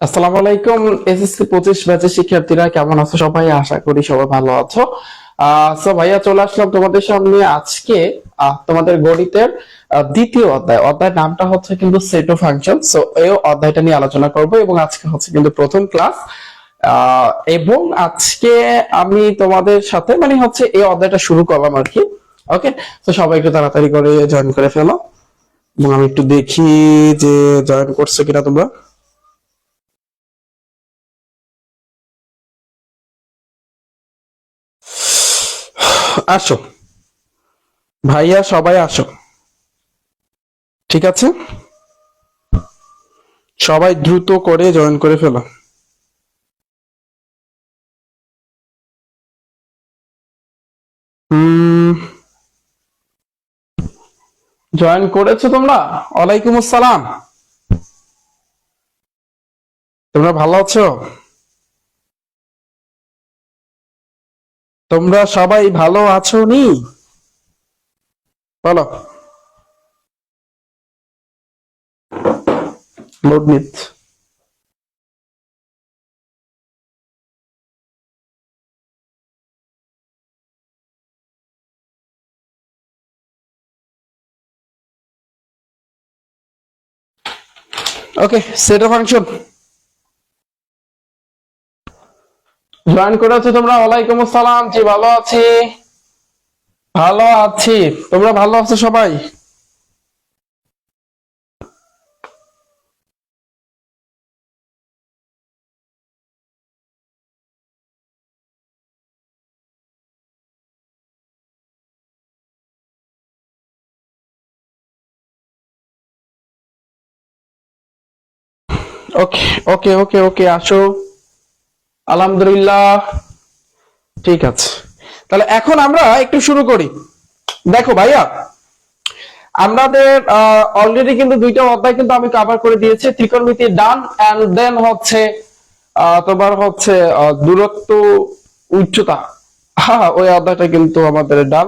আসসালামু আলাইকুম। এসএসসি 25 ব্যাচের শিক্ষার্থীরা কেমন আছো সবাই? আশা করি সবাই ভালো আছো। ভাইয়া চলে আসলাম তোমাদের সামনে আজকে তোমাদের গণিতের দ্বিতীয় অধ্যায়ের নামটা হচ্ছে কিন্তু সেট অফ ফাংশন। সো এই অধ্যায়টা নিয়ে আলোচনা করব এবং আজকে হচ্ছে কিন্তু প্রথম ক্লাস। এবং আজকে আমি তোমাদের সাথে মানে হচ্ছে এই অধ্যায়টা শুরু করলাম আর কি। ওকে, তো সবাই একটু তাড়াতাড়ি করে জয়েন করে ফেলো এবং আমি একটু দেখি যে জয়েন করছো কিনা তোমরা। আসো ভাইয়া, সবাই আসো। ঠিক আছে, সবাই দ্রুত করে জয়েন করে ফেলো। হুম, জয়েন করেছো তোমরা? ওয়ালাইকুম আসসালাম। তোমরা ভালো আছো? তোমরা সবাই ভালো আছো নি? বলো। লোড নিত। ওকে, সেট অফ ফাংশন জয়েন করেছো তোমরা? ওয়ালাইকুম আসসালাম। জি, ভালো আছি, ভালো আছি। তোমরা ভালো আছো সবাই? ওকে ওকে ওকে ওকে, আসো। আলহামদুলিল্লাহ, ঠিক আছে। তাহলে এখন আমরা একটু শুরু করি। দেখো ভাইয়া, আমাদের অলরেডি কিন্তু দুইটা অধ্যায় কিন্তু আমি কভার করে দিয়েছি। ত্রিকোণমিতি ডান, এন্ড দেন হচ্ছে তোমার হচ্ছে দূরত্ব, উচ্চতা। হ্যাঁ, ওই অধ্যায়টা কিন্তু আমাদের ডান।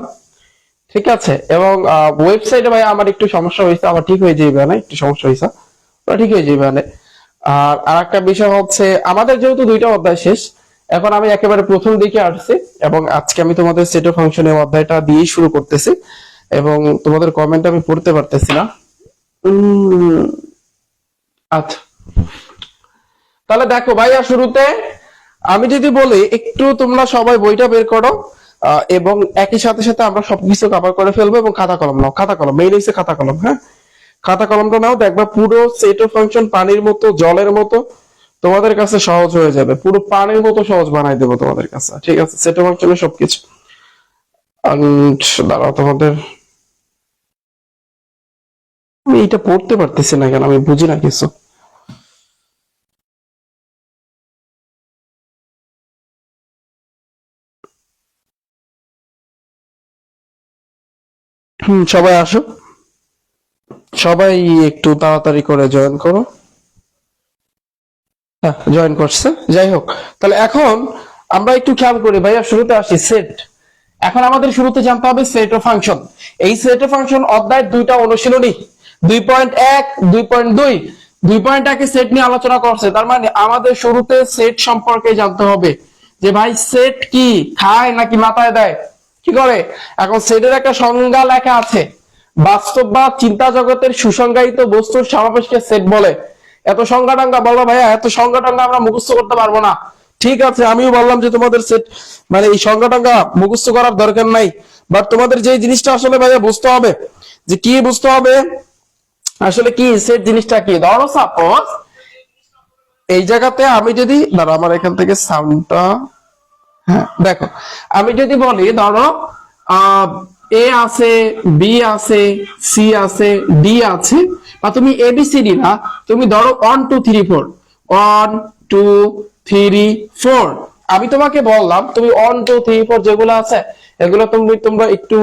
ঠিক আছে, এবং ওয়েবসাইটে ভাই আমার একটু সমস্যা হয়েছে, আমার ঠিক হয়ে যাবে না, একটু সমস্যা হয়েছে, ওটা ঠিক হয়ে যাবে না। আর আরেকটা বিষয় হচ্ছে আমাদের যেহেতু দুইটা অধ্যায় শেষ, এখন আমি একেবারে প্রথম দিকে আসছি এবং আজকে আমি তোমাদের সেট অফ ফাংশনের অধ্যায়টা দিয়েই শুরু করতেছি এবং তোমাদের কমেন্ট আমি পড়তে পারতেছি না। উম, আচ্ছা, তাহলে দেখো ভাইয়া, শুরুতে আমি যদি বলি একটু তোমরা সবাই বইটা বের করো, এবং একই সাথে সাথে আমরা সবকিছু কভার করে ফেলবো। এবং খাতা কলম নাও, খাতা কলম মেইন হচ্ছে খাতা কলম। হ্যাঁ, খাতা কলমটা নাও, দেখবা পুরো সেট অফ ফাংশন পানির মতো, জলের মতো তোমাদের কাছে সহজ হয়ে যাবে। পুরো পানির মতো সহজ বানাই দেবো তোমাদের কাছে। ঠিক আছে, সেট অফ ফাংশনের সবকিছু। And দাঁড়াও, তোমাদের আমি এটা পড়তে পারতেছি না কেন, আমি বুঝি না কিছু। সবাই আসো, সবাই একটু তাড়াতাড়ি করে জয়েন করো। হ্যাঁ, জয়েন করছে, যাই হোক। তাহলে এখন আমরা একটু খেয়াল করি ভাইয়া, শুরুতে আসি সেট। এখন আমাদের শুরুতে জানতে হবে সেট অফ ফাংশন। এই সেট অফ ফাংশন অধ্যায় দুইটা অনুশীলনী, 2.1, 2.2। 2.1 সেট নিয়ে আলোচনা করছে, তার মানে আমাদের শুরুতে সেট সম্পর্কে জানতে হবে যে ভাই সেট কি, খায় নাকি মাথায় দেয়, কি করে। এখন সেটের একটা সংজ্ঞা লেখা আছে, বাস্তব বা চিন্তা জগতের সুসংজ্ঞায়িত বস্তুর সমাবেশকে সেট বলে। এত সংজ্ঞা টাঙ্গা বলবো ভাইয়া, এত সংজ্ঞা টাঙ্গা আমরা মুখস্থ করতে পারবো না। ঠিক আছে, আমিও বললাম যে তোমাদের সেট মানে এই সংজ্ঞা টাঙ্গা মুখস্থ করার দরকার নাই, বাট তোমাদের যে জিনিসটা আসলে ভাইয়া বুঝতে হবে, যে কি বুঝতে হবে আসলে কি সেট জিনিসটা কি। ধরো সাপোজ এই জায়গাতে আমি যদি ধরো, আমার এখান থেকে সাউন্ডটা, হ্যাঁ দেখো, আমি যদি বলি ধরো এ আছে, বি আছে, সি আছে, ডি আছে, বা তুমি এবিসিডি না, তুমি ধরো 1 2 3 4, 1 2 3 4। আমি তোমাকে বললাম তুমি 1 2 3 4 যেগুলো আছে এগুলো তোমরা একটু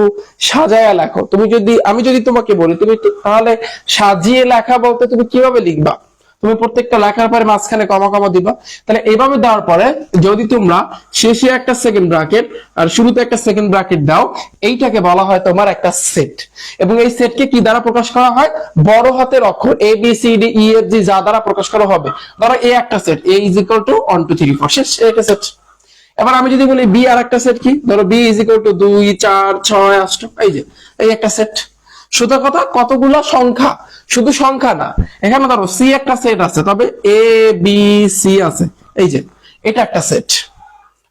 সাজায়া লেখো। তুমি যদি আমি যদি তোমাকে বলি তুমি তাহলে সাজিয়ে লেখা বলতে তুমি কিভাবে লিখবা? তুমি প্রত্যেকটা লেখার পরে মাঝখানে কমা কমা দিবা। তাহলে এইভাবে দেওয়ার পরে যদি তোমরা শেষে একটা সেকেন্ড ব্র্যাকেট আর শুরুতে একটা সেকেন্ড ব্র্যাকেট দাও, এইটাকে বলা হয় তোমার একটা সেট। এবং এই সেটকে কি দ্বারা প্রকাশ করা হয়? বড় হাতের অক্ষর A B C D E F G যা দ্বারা প্রকাশ করা হবে। ধরো এ একটা set, A is equal to 1 2 3 4 শেষ, একটা সেট। এবার আমি যদি বলি বি আর একটা সেট, কি ধরো বি ইজ ইকুয়াল টু 2 4 6 8, এই যে এই একটা সেট। শুধু কথা কতগুলো সংখ্যা, শুধু সংখ্যা না, এখানে ধরো সি একটা সেট আছে, তবে এ বি সি আছে, এই যে এটা একটা সেট।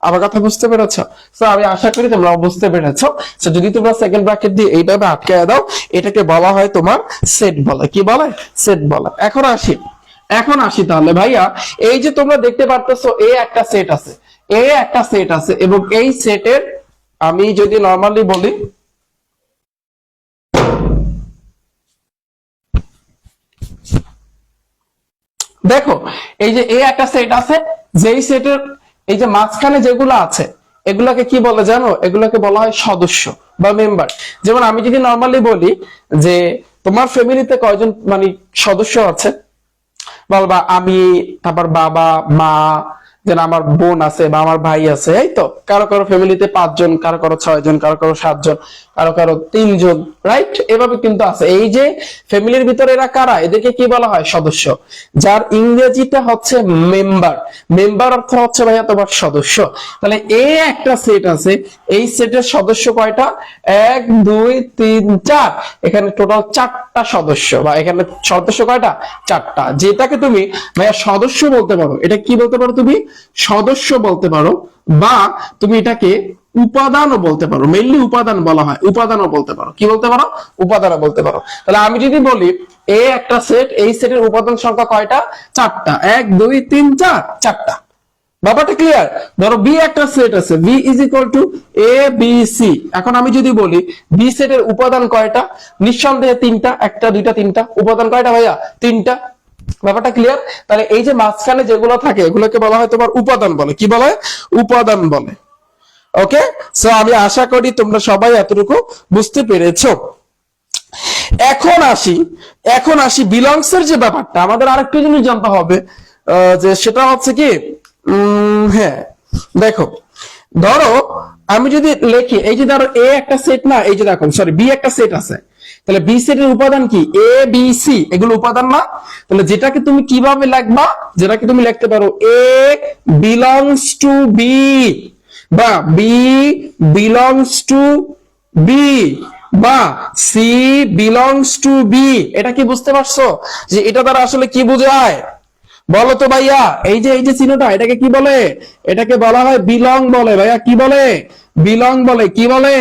আমার কথা বুঝতে পেরেছো? তো আমি আশা করি তোমরা বুঝতে পেরেছো। তো যদি তোমরা সেকেন্ড ব্র্যাকেট দিয়ে এইভাবে আটকায় দাও, এটাকে বলা হয় তোমার সেট বলে। কি বলে? সেট বলে। এখন আসি তাহলে ভাইয়া, এই যে তোমরা দেখতে পারতেছো এ একটা সেট আছে, এ একটা সেট আছে, এবং এই সেটের আমি যদি নরমালি বলি, দেখো এই যে এ একটা সেট আছে, যেই সেটের এই যে মাঝখানে যেগুলো আছে এগুলাকে কি বলে জানো? এগুলাকে বলা হয় সদস্য বা মেম্বার। যেমন আমি যদি নরমালি বলি যে তোমার ফ্যামিলিতে কয়জন মানে সদস্য আছে, বলবা আমি, তারপর বাবা মা, যেন আমার বোন আছে বা আমার ভাই আছে, এই তো কারো কারো ফ্যামিলিতে 5 জন, কারো কারো 6 জন, কারো কারো 7 জন, কারো কারো 3 জন, রাইট? এভাবে কিন্তু আছে। এই যে ফ্যামিলির ভিতরে এরা কারা? এদেরকে কি বলা হয়? সদস্য। যার ইংরেজিটা হচ্ছে মেম্বার। মেম্বার অর্থ হচ্ছে ভাইয়া তোমার সদস্য। তাহলে এ একটা সেট আছে, এই সেটের সদস্য কয়টা? 1 2 3 4, এখানে টোটাল 4টা সদস্য, বা এখানে সদস্য কয়টা? 4টা। যেটাকে তুমি ভাইয়া সদস্য বলতে পারো। এটা কি বলতে পারো? তুমি সদস্য বলতে পারো, বা তুমি এটাকে উপাদানও বলতে পারো। মেইনলি উপাদান বলা হয়, উপাদানও বলতে পারো। কি বলতে পারো? উপাদানও বলতে পারো। তাহলে আমি যদি বলি এ একটা সেট, এই সেটের উপাদান সংখ্যা কয়টা? 4টা। 1 2 3 4, 4টা। ব্যাপারটা ক্লিয়ার? ধরো বি একটা সেট আছে, B is equal to A B C. এখন আমি যদি বলি বি সেটের উপাদান কয়টা? নিঃসন্দেহে 3টা। 1টা 2টা 3টা। উপাদান কয়টা ভাইয়া? 3টা। ব্যাপারটা ক্লিয়ার? তাহলে এই যে মাঝখানে যেগুলো থাকে এগুলোকে বলা হয় তোমার উপাদান বলে। কি বলে? উপাদান বলে। ওকে, সো আমি আশা করি তোমরা সবাই এতটুকু বুঝতে পেরেছো। এখন আসি বিলংস এর যে ব্যাপারটা, আমাদের আরেকটা জিনিস জানতে হবে, যে সেটা হচ্ছে কি, হ্যাঁ দেখো, ধরো আমি যদি লিখি, এই যে ধরো এ একটা সেট না, এই যে দেখো সরি বি একটা সেট আছে, তাহলে বি সেটের উপাদান কি? এ বি সি, এগুলো উপাদান না? তাহলে যেটাকে তুমি কিভাবে লিখবা? যেটাকে তুমি লিখতে পারো এ বিলংস টু বি, বা বি বিলংস টু বি, বা সি বিলংস টু বি। এটা কি বুঝতে পারছো যে এটা দ্বারা আসলে কি বোঝায়? বলো তো ভাইয়া, এই যে চিহ্নটা, এটাকে কি বলে? এটাকে বলা হয় বিলং বলে ভাইয়া। কি বলে? বিলং বলে। কি বলে?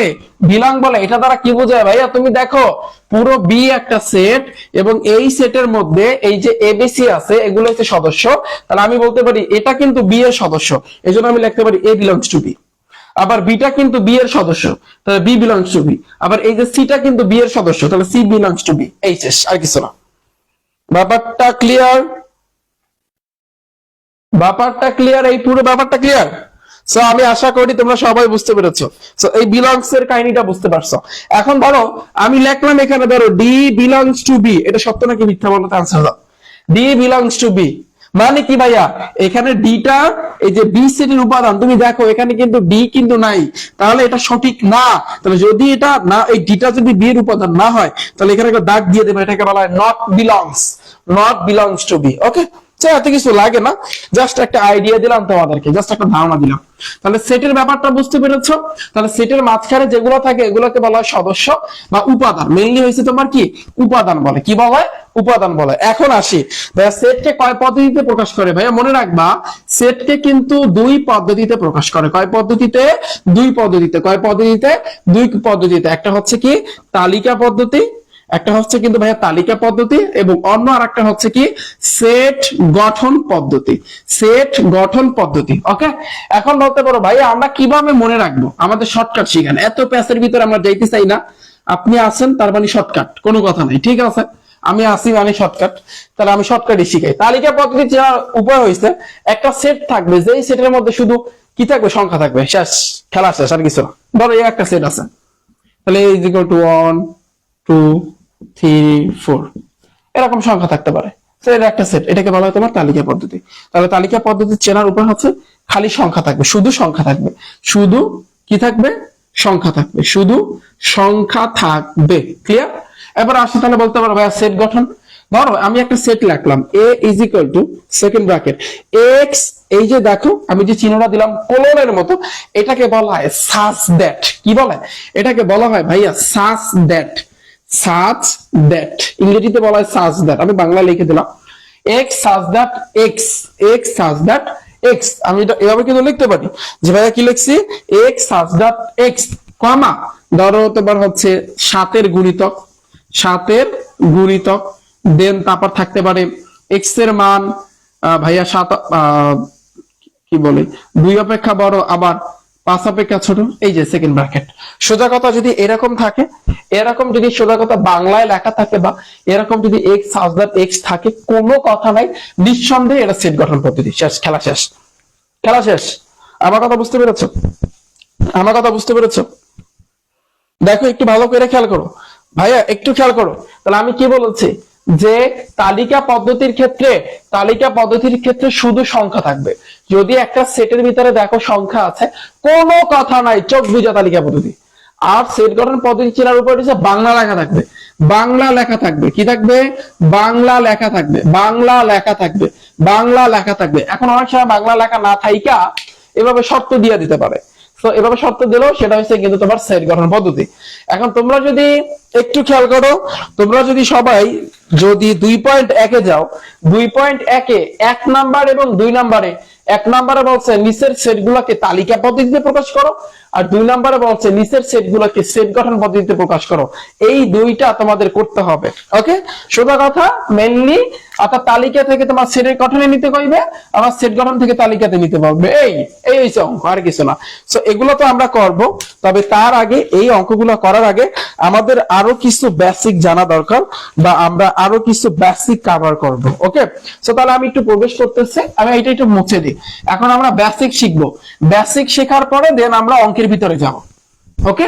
বিলং বলে। এটা দ্বারা কি বোঝায় ভাইয়া? তুমি দেখো পুরো বি একটা সেট, এবং এই সেটের মধ্যে এই যে এবিসি আছে, এগুলো হচ্ছে সদস্য। তাহলে আমি বলতে পারি এটা কিন্তু বি এর সদস্য, এজন্য আমি লিখতে পারি এ বিলংস টু বি। আবার বিটা কিন্তু বি এর সদস্য, তাহলে বি বিলংস টু বি। আবার এই যে সিটা কিন্তু বি এর সদস্য, তাহলে সি বিলংস টু বি। এই শেষ, আর কিছু না। ব্যাপারটা ক্লিয়ার? ব্যাপারটা ক্লিয়ার? এই পুরো ব্যাপারটা ক্লিয়ার? সো আমি আশা করি তোমরা সবাই বুঝতে পেরেছো। সো এই বিলংস এর কাহিনীটা বুঝতে পারছো। এখন ধরো আমি লিখলাম এখানে, ধরো ডি বিলংস টু বি, এটা সত্য নাকি মিথ্যা বলো তো, আনসার দাও। ডি বিলংস টু বি মানে কি ভাইয়া? এখানে ডিটা এই যে বি সেটের উপাদান, তুমি দেখো এখানে কিন্তু ডি কিন্তু নাই, তাহলে এটা সঠিক না। তাহলে যদি এটা না, এই ডিটা যদি বি এর উপাদান না হয়, তাহলে এখানে একটা দাগ দিয়ে দেবে, এটাকে বলা হয় not belongs, not belongs to B. Okay, এত কিছু লাগে না, জাস্ট একটা আইডিয়া দিলাম তোমাদেরকে, জাস্ট একটা ধারণা দিলাম। তাহলে সেটের ব্যাপারটা বুঝতে পেরেছো? তাহলে সেটের মাঝখানে যেগুলো থাকে এগুলোকে বলা হয় সদস্য বা উপাদান। মেইনলি হয়েছে তোমার কি? উপাদান বলে। কি বলে? উপাদান বলে। এখন আসি ভাইয়া, সেটকে কয় পদ্ধতিতে প্রকাশ করে? ভাইয়া মনে রাখবা, সেটকে কিন্তু 2 পদ্ধতিতে প্রকাশ করে। কয় পদ্ধতিতে? 2 পদ্ধতিতে। কয় পদ্ধতিতে? 2 পদ্ধতিতে। একটা হচ্ছে কি তালিকা পদ্ধতি, একটা হচ্ছে কিন্তু ভাইয়া তালিকা পদ্ধতি, এবং অন্য আর একটা হচ্ছে কি সেট গঠন পদ্ধতি। সেট গঠন পদ্ধতি। ওকে, এখন বলতে পারো ভাইয়া আমরা কিভাবে মনে রাখবো? আমাদের শর্টকাট শিখান, এত প্যাসের ভিতরে আমরা যাইতে চাই না। আপনি আছেন তার মানে শর্টকাট, কোনো কথা নাই, ঠিক আছে? আমি আসি মানে শর্টকাট, তাহলে আমি শর্টকাটই শিখাই। তালিকা পদ্ধতি যা উপায় হয়েছে, একটা সেট থাকবে, যেই সেটের মধ্যে শুধু কি থাকবে? সংখ্যা থাকবে, শেষ, খেলা শেষ, আর কিছু না। ধরো এই একটা সেট আছে, তাহলে ইজ ইকুয়াল টু 1 2 3 4, এরকম সংখ্যা থাকতে পারে। একটা সেট, এটাকে বলা হয় তোমার তালিকা পদ্ধতি। তাহলে তালিকা পদ্ধতি চেনার উপায় হচ্ছে খালি সংখ্যা থাকবে, শুধু সংখ্যা থাকবে, শুধু কি থাকবে, সংখ্যা থাকবে, শুধু সংখ্যা থাকবে। ক্লিয়ার? এবার আসি তাহলে বলতে পারো ভাইয়া সেট গঠন। ধরো আমি একটা সেট লিখলাম a is equal two second bracket x, এই যে দেখো আমি যে চিহ্নটা দিলাম কোলনের মতো, এটাকে বলা হয় সাচ দ্যাট। কি বলে? এটাকে বলা হয় ভাইয়া সাচ দ্যাট। সাচ দ্যাট ইংরেজিতে বলা হয় সাচ দ্যাট, আমি বাংলা লিখে দিলাম x such that x, x such that x। আমি এটা এভাবে কিন্তু লিখতে পারি যে ভাইয়া কি লিখছি, x সাচ দ্যাট x, কমা ধরো তোমার হচ্ছে 7 এর গুণিতক, 7 এর গুণিতক, দেন তারপর থাকতে পারে x এর মান ভাইয়া 7 কি বলে 2 অপেক্ষা বড় আবার 5 অপেক্ষা ছোট, এই যে সেকেন্ড ব্র্যাকেট। সোজা কথা যদি এরকম থাকে, এরকম যদি সোজা কথা বাংলায় লেখা থাকে বা এরকম যদি x সাচ দ্যাট x থাকে, কোনো কথা নাই, নিঃসন্দেহে এটা সেট গঠন পদ্ধতি। শেষ, খেলা শেষ, খেলা শেষ। আমার কথা বুঝতে পেরেছো? আমার কথা বুঝতে পেরেছো? দেখো একটু ভালো করে খেয়াল করো ভাইয়া, একটু খেয়াল করো। তাহলে আমি কি বলেছি যে তালিকা পদ্ধতির ক্ষেত্রে, তালিকা পদ্ধতির ক্ষেত্রে শুধু সংখ্যা থাকবে। যদি একটা সেটের ভিতরে দেখো সংখ্যা আছে, কোনো কথা নাই, চোখ বুঝা তালিকা পদ্ধতি। আর সেট গঠন পদ্ধতি চেনার উপর হচ্ছে বাংলা লেখা থাকবে, বাংলা লেখা থাকবে। কি থাকবে? বাংলা লেখা থাকবে, বাংলা লেখা থাকবে, বাংলা লেখা থাকবে। এখন অনেক সময় বাংলা লেখা না থাইকা এভাবে শর্ত দিয়ে দিতে পারে, তো এভাবে শর্ত দিলেও সেটা হচ্ছে কিন্তু তোমার সেট গঠন পদ্ধতি। এখন তোমরা যদি একটু খেয়াল করো, তোমরা যদি সবাই যদি 2.1 যাও, 2.1 1 নাম্বার এবং 2 নাম্বারে, 1 নাম্বারে বলছে নিচের সেটগুলোকে তালিকা পদ্ধতিতে প্রকাশ করো, আর 2 নাম্বারে বলছে নিচের সেটগুলোকে সেট গঠন পদ্ধতিতে প্রকাশ করো। এই দুইটা তোমাদের করতে হবে। ওকে, সোজা কথা মেইনলি অর্থাৎ তালিকা থেকে তোমার সেটের গঠনে নিতে কইবে, আবার সেট গঠন থেকে তালিকাতে নিতে বলবে। এই এই হইছে অঙ্ক, আর কিছু না। সো এগুলো তো আমরা করব, তবে তার আগে এই অঙ্কগুলো করার আগে আমাদের আরো কিছু বেসিক জানা দরকার, বা আমরা আরো কিছু বেসিক কভার করব। ওকে, সো তাহলে আমি একটু প্রবেশ করতেছি, আমি এটা একটু মুছে দিই। এখন আমরা বেসিক শিখবো, বেসিক শেখার পরে দেন আমরা অঙ্কের ভিতরে যাব। ওকে,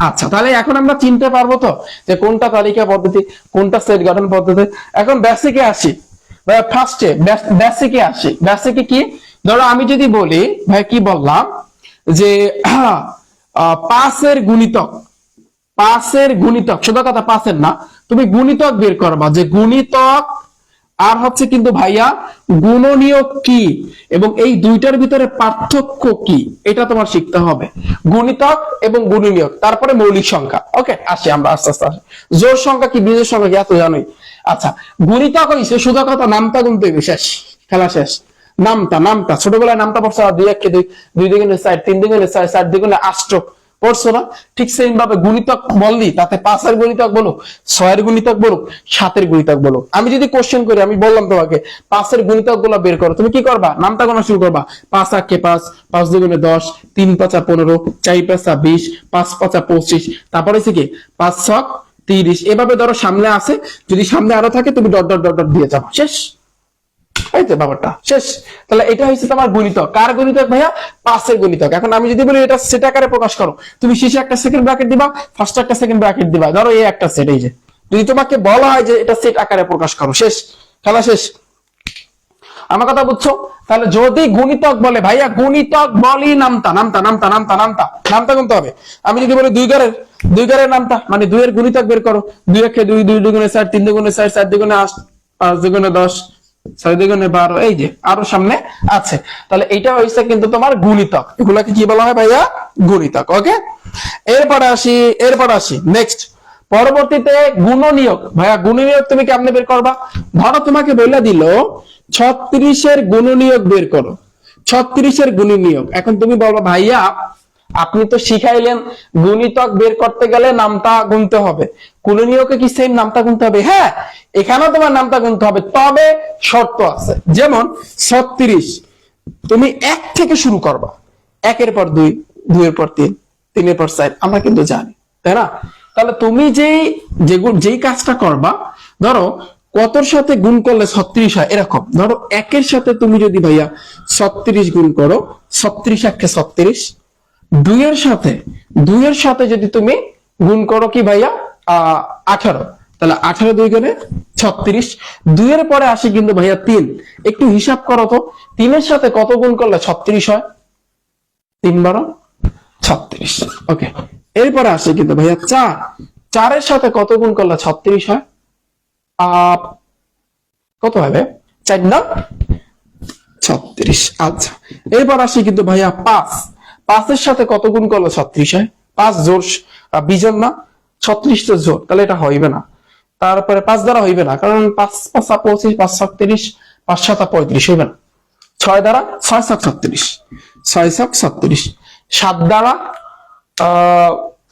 আচ্ছা তাহলে এখন আমরা চিনতে পারবো তো যে কোনটা তালিকা পদ্ধতি, কোনটা সেট গঠন পদ্ধতি। এখন বেসিকে আসি, ফার্স্টে বেসিকে আসি। বেসিকে কি, ধরো আমি যদি বলি ভাই কি বললাম যে 5 এর গুণিতক, 5 এর গুণিতক, সোজা কথা 5 এর না, তুমি গুণিতক বের করবা যে গুণিতক আর হচ্ছে কিন্তু ভাইয়া গুণনীয়ক কি, এবং এই দুইটার ভিতরে পার্থক্য কি, এটা তোমার শিখতে হবে। গুণিতক এবং গুণনীয়ক, তারপরে মৌলিক সংখ্যা। ওকে, আসি আমরা আস্তে আস্তে আসি। জোড় সংখ্যা কি বিজোড় সংখ্যা কি এত জানোই। আচ্ছা, গুণিতক হইছে সোজা কথা নামতা গুনতে হবে, শেষ, খেলা শেষ। নামতা, নামতা ছোটবেলায় নামতা পড়ছো, 2 1 2, 2 2 4, 3 2 4, 4 2 8 পড়ছো না? ঠিক সেম ভাবে গুণিতক বললি, তাতে 5 এর গুণিতক বলো, 6 এর গুণিতক বলো, 7 এর গুণিতক বলো। আমি যদি কোশ্চেন করি, আমি বললাম তোমাকে 5 এর গুণিতক গুলো বের করো, তুমি কি করবা? নামতা গোনা শুরু করবা। 5 8 5, 5 2 10, 3 5 15, 4 5 20, 5 5 25, তারপরে হচ্ছে কি 5 6 30। এভাবে ধরো সামনে আছে, যদি সামনে আরো থাকে তুমি ডট ডট ডট ডট দিয়ে যাও, শেষ। এই যে ব্যাপারটা শেষ। তাহলে এটা হচ্ছে তোমার গুণিতক। কার গুণিতক ভাইয়া? 5 এর গুণিতক। এখন আমি যদি বলি এটা সেট আকারে প্রকাশ করো, তুমি শেষে একটা সেকেন্ড ব্র্যাকেট দিবা, ফার্স্টে একটা সেকেন্ড ব্র্যাকেট দিবা। ধরো এই একটা সেট, এই যে যদি তোমাকে বলা হয় যে এটা সেট আকারে প্রকাশ করো, শেষ, খেলা শেষ। আমার কথা বুঝছো? তাহলে যদি গুণিতক বলে ভাইয়া, গুণিতক বলি নামতা, নামতা নামতা নামতা নামতা নামতা গুনতে হবে। আমি যদি বলি 2 ঘরের নামতা, মানে 2 এর গুণিতক বের করো। 2 1 2, 2 2 4, 3 2 4, 4 2 8, 5 2 10, 6 2 12, এই যে আরো সামনে আছে। তাহলে এটা হইছে কিন্তু তোমার গুণিতক। এগুলাকে কি বলা হয় ভাইয়া? গুণিতক। ওকে, এরপর আসি নেক্সট, পরবর্তীতে গুণনীয়ক। ভাইয়া গুণনীয়ক তুমি কেমনে বের করবা? ধরো তোমাকে বলে দিল 36 এর গুণনীয়ক বের করো, 36 এর গুণনীয়ক। এখন তুমি বলবা ভাইয়া আপনি তো শিখাইলেন গুণিতক বের করতে গেলে নামতা গুনতে হবে, গুণনীয়কে কি সেম নামতা গুনতে হবে? হ্যাঁ, এখানেও তোমার নামতা গুনতে হবে, তবে শর্ত আছে। যেমন 36 তুমি 1 থেকে শুরু করবা, 1 এর পর 2, 2 এর পর 3, 3 এর পর 4, আমরা কিন্তু জানি, তাই না? তাহলে তুমি যেই কাজটা করবা, ধরো কতর সাথে গুণ করলে 36 হয়, এরকম ধরো 1 এর সাথে তুমি যদি ভাইয়া 36 গুণ করো, 36 1 36, 2 এর সাথে যদি তুমি গুণ করো কি ভাইয়া 18, তাহলে 18 2 গুণে 36। 2 এর পরে আসে কিন্তু ভাইয়া 3। একটু হিসাব করো তো, 3 এর সাথে কত গুণ করলে 36 হয়? 3 12 36। ওকে, এরপরে আসে কিন্তু ভাইয়া 4। 4 এর সাথে কত গুণ করলে 36 হয়? কত হবে? 4 না 36। আচ্ছা, এরপর আসি কিন্তু ভাইয়া 5। 5 এর সাথে কত গুণ করলে 36 হয়? 5 জোর বিজোড় না, 36 তো জোর, তাহলে এটা হইবে না। তারপরে 5 দ্বারা হইবে না, কারণ 5 5 25, 5 36, 5 7 35 হইবে না। 6 দ্বারা 6 7 36, 6 7 37। 7 দ্বারা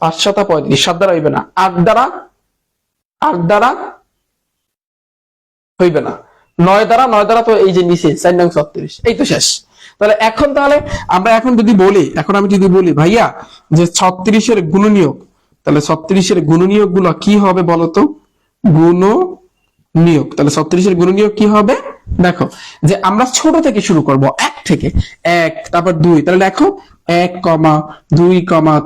5 7 35, 7 দ্বারা হইবে না। 8 দ্বারা হইবে না। 9 দ্বারা তো এই যে নিচে 4 নং 36, এই তো শেষ। তাহলে আমরা এখন যদি বলি, আমি যদি বলি ভাইয়া যে 36 এর গুণনীয়ক, তাহলে 36 এর গুণনীয়ক গুলো কি হবে বলতো? গুণনীয়ক, তাহলে 36 এর গুণনীয়ক কি হবে? দেখো যে আমরা ছোট থেকে শুরু করব, 1 থেকে। 1, তারপর 2, তাহলে দেখো 1, 2,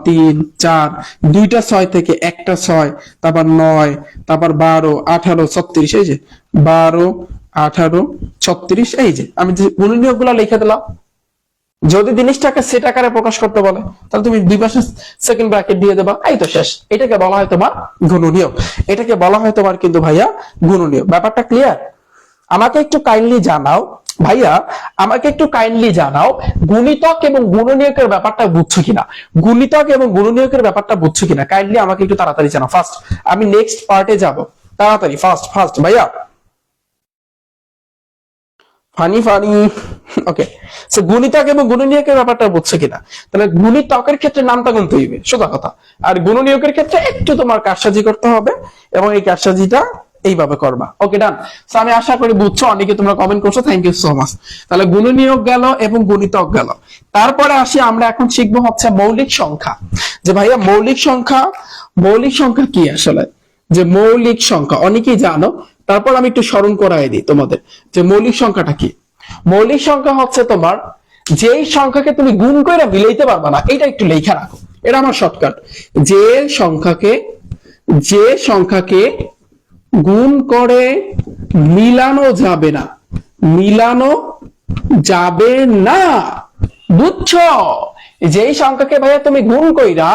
3, 4, 2টা 6 থেকে 1টা 6, তারপর 9, তারপর 12, 18, 36, এই যে 12, 18, 36, এই যে আমি যে গুণনীয়ক গুলো লিখে দিলাম। যদি জিনিসটাকে সেট আকারে প্রকাশ করতে বলে, তাহলে তুমি দুই পাশে সেকেন্ড ব্র্যাকেট দিয়ে দেবা, এই তো শেষ। এটাকে বলা হয় তোমার গুণনীয়ক, এটাকে বলা হয় তোমার কিন্তু ভাইয়া গুণনীয়ক। ব্যাপারটা ক্লিয়ার? আমাকে একটু কাইন্ডলি জানাও ভাইয়া, গুণিতক এবং গুণনীয়কের ব্যাপারটা বুঝছো কিনা? গুণিতক এবং গুণনীয়কের ব্যাপারটা বুঝছো কিনা? কাইন্ডলি আমাকে একটু তাড়াতাড়ি জানাও। ফার্স্ট আমি নেক্সট পার্টে যাব, তাড়াতাড়ি ফার্স্ট ভাইয়া। ফানি ওকে, সো গুণিতক এবং গুণনীয়কের ব্যাপারটা বুঝছো কিনা? তাহলে গুণিতকের ক্ষেত্রে নামটা গুনতে হইবে, সোজা কথা। আর গুণনীয়কের ক্ষেত্রে একটু তোমার কারসাজি করতে হবে, এবং এই কারসাজিটা এইভাবে করবা। ওকে, ডান। সো আমি আশা করি বুঝছো, অনেকে তোমরা কমেন্ট করছো, থ্যাংক ইউ সো মাচ। তাহলে গুণনীয়ক গেল এবং গুণিতক গেল। তারপরে আসি আমরা এখন শিখবো হচ্ছে মৌলিক সংখ্যা। যে ভাইয়া মৌলিক সংখ্যা কি আসলে? যে মৌলিক সংখ্যা অনেকেই জানো, তারপর আমি একটু স্মরণ করাই দিই তোমাদের যে মৌলিক সংখ্যাটা কি। মৌলিক সংখ্যা হচ্ছে তোমার যেই সংখ্যাকে তুমি গুণ করে মিলাইতে পারবা না, এটা একটু লেখা রাখো, এটা আমার শর্টকাট। যে সংখ্যাকে গুণ করে মিলানো যাবে না, বুঝছো? যেই সংখ্যাকে ভাইয়া তুমি গুণ কইরা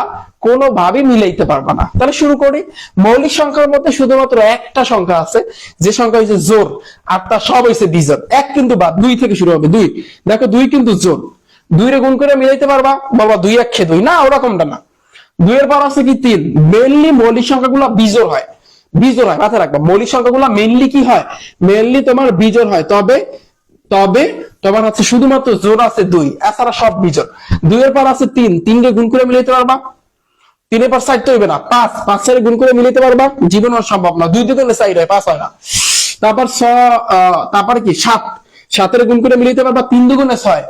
কোনোভাবে মিলাইতে পারবা না। তাহলে শুরু করি। মৌলিক সংখ্যার মধ্যে শুধুমাত্র একটা সংখ্যা আছে, যে সংখ্যা হচ্ছে জোড়, আর তার সব হচ্ছে বিজোড়। 1 কিন্তু বাদ, 2 থেকে শুরু হবে। 2, দেখো 2 কিন্তু জোড়। 2 রে গুণ করে মিলাইতে পারবা? বলবা 2 1 2, না, ওরকমটা না। 2 এর পর আছে কি 3। মেইনলি মৌলিক সংখ্যাগুলো বিজোড় হয়, মাথায় রাখবা। মৌলিক সংখ্যাগুলো মেইনলি কি হয়? মেইনলি তোমার বিজোড় হয়। তবে তোমার হচ্ছে শুধুমাত্র জোড় আছে 2, এছাড়া সব বিজোড়। 2 এর পর আছে 3, 3 রে গুণ করে মিলাইতে পারবা? 3 এর পর 4 তো হইবে না। 5, 5 এর গুণ করে মিলাইতে পারবা? জীবন সম্ভব না। 2 দুগুণে 4 হয়, 5 হয় না। তারপর কি 7, 7 এর গুণ করে মিলাইতে পারবা? 3 দুগুণে 6,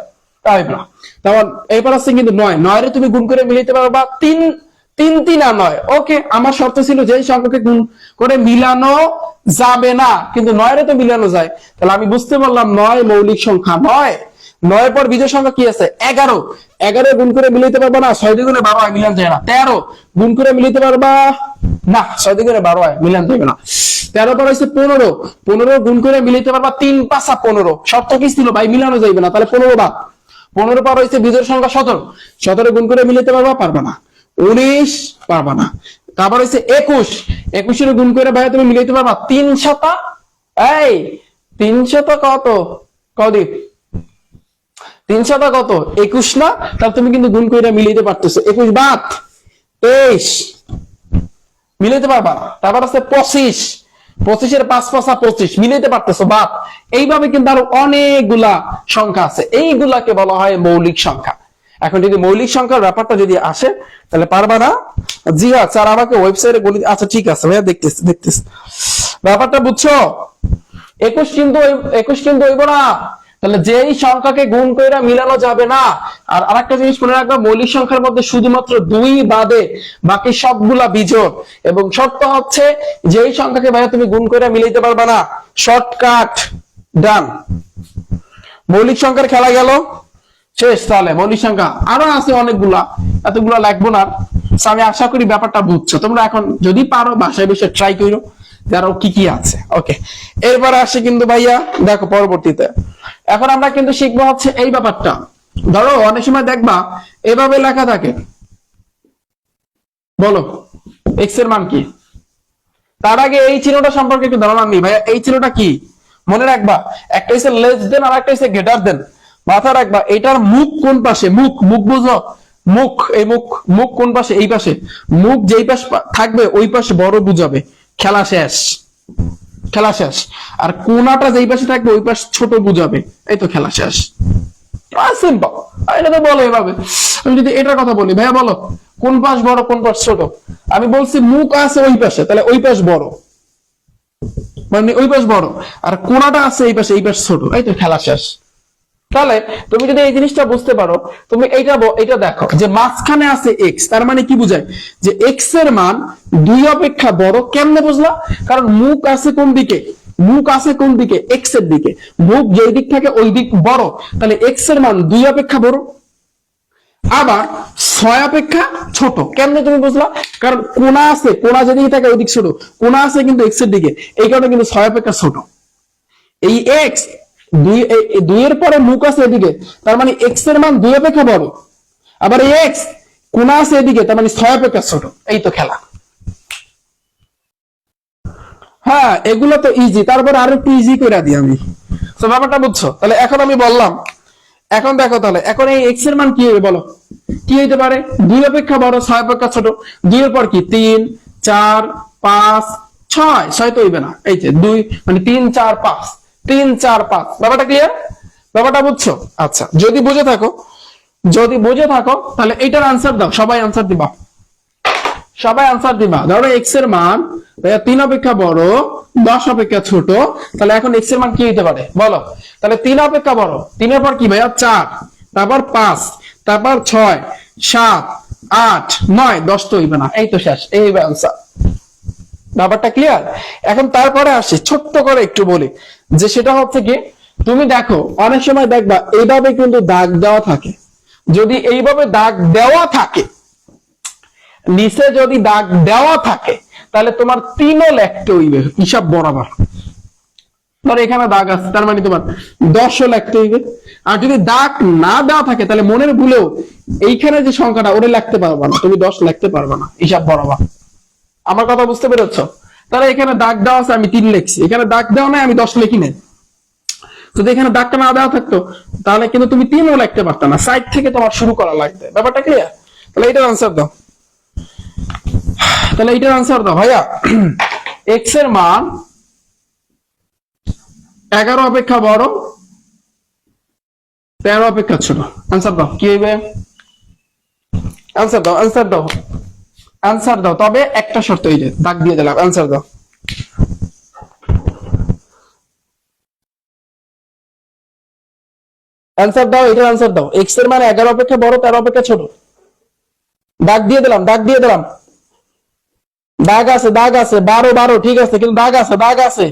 তাই না? তারপর এরপর আছে কিন্তু 9, 9 রে তুমি গুণ করে মিলাইতে পারবা? 3 3 3 আর 9। ওকে, আমার শর্ত ছিল যে সংখ্যাকে গুণ করে মিলানো যাবে না, কিন্তু 9 রে তো মিলানো যায়। তাহলে আমি বুঝতে পারলাম 9 মৌলিক সংখ্যা। 9 পর বিজোড় সংখ্যা কি আছে? 11। 11 গুণ করে মিলাইতে পারবা না? 6 দুগুণে 12 হয়, মিলান যায় না। 13 গুণ করে মিলাইতে পারবা না? 6 দুগুণে 12 হয়, মিলান যাবে না। 13 পর হচ্ছে 15। 15 গুণ করে মিলাইতে পারবা? 3 5 15। শর্ত কি ছিল ভাই? মিলানো যাবে না, তাহলে 15 বাদ। 15 পর হচ্ছে বিজোড় সংখ্যা 17। 17 গুণ করে মিলাইতে পারবা না। 19 পারবা না। তারপর হচ্ছে 21। 21 এর গুণ করে ভাই তুমি মিলাইতে পারবা? 3 7 এই 3 7 কত? কদিক 3 7 কত? 21 না? তাহলে তুমি কিন্তু গুণ করে মিলাইতে পারতেছো। 21 বাদ 23 মিলাইতে পারবা না। তারপর আছে 25। 25 এর 5 5 25 মিলাইতে পারতেছো, বাদ। এইভাবে কিন্তু আরো অনেকগুলা সংখ্যা আছে, এইগুলাকে বলা হয় মৌলিক সংখ্যা। এখন যদি মৌলিক সংখ্যার ব্যাপারটা যদি আসে, তাহলে পারবা না? জি হ্যাঁ স্যার, আমাকে ওয়েবসাইটে বলি। আচ্ছা ঠিক আছে ভাইয়া, দেখতেছি ব্যাপারটা বুঝছো। 21 কিন্তু হইব না। তাহলে যেই সংখ্যাকে গুণ কইরা মিলানো যাবে না। আর আরেকটা জিনিস মনে রাখবা, মৌলিক সংখ্যার মধ্যে শুধুমাত্র 2 বাদে বাকি সবগুলা বিজোড়, এবং শর্ত হচ্ছে যেই সংখ্যাকে ভাইয়া তুমি গুণ কইরা মিলাইতে পারবা না। শর্টকাট, ডান। মৌলিক সংখ্যার খেলা গেল শেষ। তাহলে মৌলিক সংখ্যা আরো আছে অনেকগুলা, এতগুলা লাগবো না। আমি আশা করি ব্যাপারটা বুঝছো তোমরা। এখন যদি পারো বাসায় বসে ট্রাই করো, আরো কি কি আছে। ওকে, এরপরে আসে কিন্তু ভাইয়া দেখো পরবর্তীতে এখন আমরা কিন্তু শিখবো হচ্ছে এই ব্যাপারটা। ধরো অনেক সময় দেখবা এভাবে লেখা থাকে, বলো এক্স এর মান কি। তার আগে এই চিহ্নটা সম্পর্কে একটু ধারণা নেই ভাইয়া। এই চিহ্নটা কি মনে রাখবা, একটা হচ্ছে লেস দেন আর একটা হচ্ছে গ্রেটার দেন। মাথা রাখবা এটার মুখ কোন পাশে, মুখ মুখ বুঝো, মুখ এই মুখ, মুখ কোন পাশে, এই পাশে। মুখ যেই পাশে থাকবে ওই পাশে বড় বুঝাবে, খেলা শেষ, খেলা শেষ। আর কোনাটা যেই পাশে থাকবে ওই পাশে ছোট বুঝাবে, এই তো খেলা শেষ। সিম্পল, এটা তো বলো এভাবে। আমি যদি এটার কথা বলি ভাইয়া বলো কোন পাশ বড় কোন পাশ ছোট, আমি বলছি মুখ আছে ওই পাশে, তাহলে ওই পাশ বড়, মানে ওই পাশ বড়, আর কোনাটা আছে এই পাশে, এই পাশ ছোট, এই তো খেলা শেষ। তাহলে তুমি যদি এই জিনিসটা বুঝতে পারো, তুমি এইটা দেখো যে মাঝখানে আছে এক্স, তার মানে কি বুঝায় যে এক্স এর মান 2 অপেক্ষা বড়। কেমনে বুঝলা? কারণ মুখ আছে কোন দিকে, মুখ আছে কোন দিকে, এক্স এর দিকে। মুখ যেই দিক থাকে ওই দিক বড়, তাহলে এক্স এর মান 2 অপেক্ষা বড়। আবার 6 অপেক্ষা ছোট। কেমনে তুমি বুঝলা? কারণ কোনা আছে, কোনা যেদিকে থাকে ওই দিক ছোট, কোনা আছে কিন্তু এক্স এর দিকে, এই কারণে কিন্তু 6 অপেক্ষা ছোট। এই এক্স 2 এর পরে মুখ আছে এদিকে, তার মানে এক্স এর মান 2 অপেক্ষা বড়। আবার এই এক্স কোনা আছে এদিকে, তার মানে 6 অপেক্ষা ছোট। এই তো খেলা। হ্যাঁ, এগুলো তো ইজি। তারপর আরো একটু ইজি করে দিই আমি, তো ব্যাপারটা বুঝছো? তাহলে এখন আমি বললাম, এখন দেখো তাহলে এখন এই এক্স এর মান কি হবে বলো, কি হইতে পারে? 2 অপেক্ষা বড় 6 অপেক্ষা ছোট। 2 এর পর কি 3 4 5 6, 6 তো হইবে না, এই যে 2 মানে 3 4 5, 3 4 5। ব্যাপারটা ক্লিয়ার? ব্যাপারটা বুঝছো? আচ্ছা, যদি বুঝে থাকো, যদি বুঝে থাকো তাহলে এইটার আনসার দাও, সবাই আনসার দিবা, সবাই আনসার দিবা। ধরো এক্স এর মান 3 অপেক্ষা বড় 10 অপেক্ষা ছোট, তাহলে এখন এক্স এর মান কি হতে পারে বলো? তাহলে 3 অপেক্ষা বড়, 3 এর পর কি ভাইয়া 4, তারপর 5, তারপর 6 7 8 9 10 তো হইবে না, এই তো শেষ, এই হবে আনসার। ব্যাপারটা ক্লিয়ার? এখন তারপরে আসি ছোট্ট করে একটু বলি, যে সেটা হচ্ছে কি তুমি দেখো অনেক সময় দেখবা এইভাবে কিন্তু দাগ দেওয়া থাকে। যদি এইভাবে দাগ দেওয়া থাকে, নিচে যদি দাগ দেওয়া থাকে, তাহলে তোমার 3ও লিখতে হইবে হিসাব বরাবর। ধর এখানে দাগ আছে, তার মানে তোমার 10ও লিখতে হইবে। আর যদি দাগ না দেওয়া থাকে, তাহলে মনের ভুলেও এইখানে যে সংখ্যাটা ওটা লিখতে পারবা না, তুমি 10 লিখতে পারবা না হিসাব বরাবর। আমার কথা বুঝতে পেরেছো? তাহলে এখানে দাগ দেওয়া আছে, আমি 3 লিখছি, এখানে দাগ দেওয়া নাই, আমি 10 লিখি নাই। যদি এখানে দাগটা না দেওয়া থাকতো, তাহলে কিন্তু তুমি 3ও লিখতে পারতা না, সাইড থেকে তোমার শুরু করা লাগবে। ব্যাপারটা ক্লিয়ার? তাহলে এটার আনসার দাও, তাহলে এটার আনসার দাও ভাইয়া। এক্স এর মান 11 অপেক্ষা বড় 13 অপেক্ষা ছোট। আনসার দাও, কি হইবে? আনসার দাও, আনসার দাও, আনসার দাও। তবে একটা শর্ত, এই যে দাগ দিয়ে দিলাম, আনসার দাও। আনসার দাও, এটার আনসার দাও। এক্স এর মান 11 অপেক্ষা বড় 13 অপেক্ষা ছোট। দাগ দিয়ে দিলাম, দাগ দিয়ে দিলাম। দাগ আছে, দাগ আছে, 12 12 ঠিক আছে, কিন্তু দাগ আছে, দাগ আছে।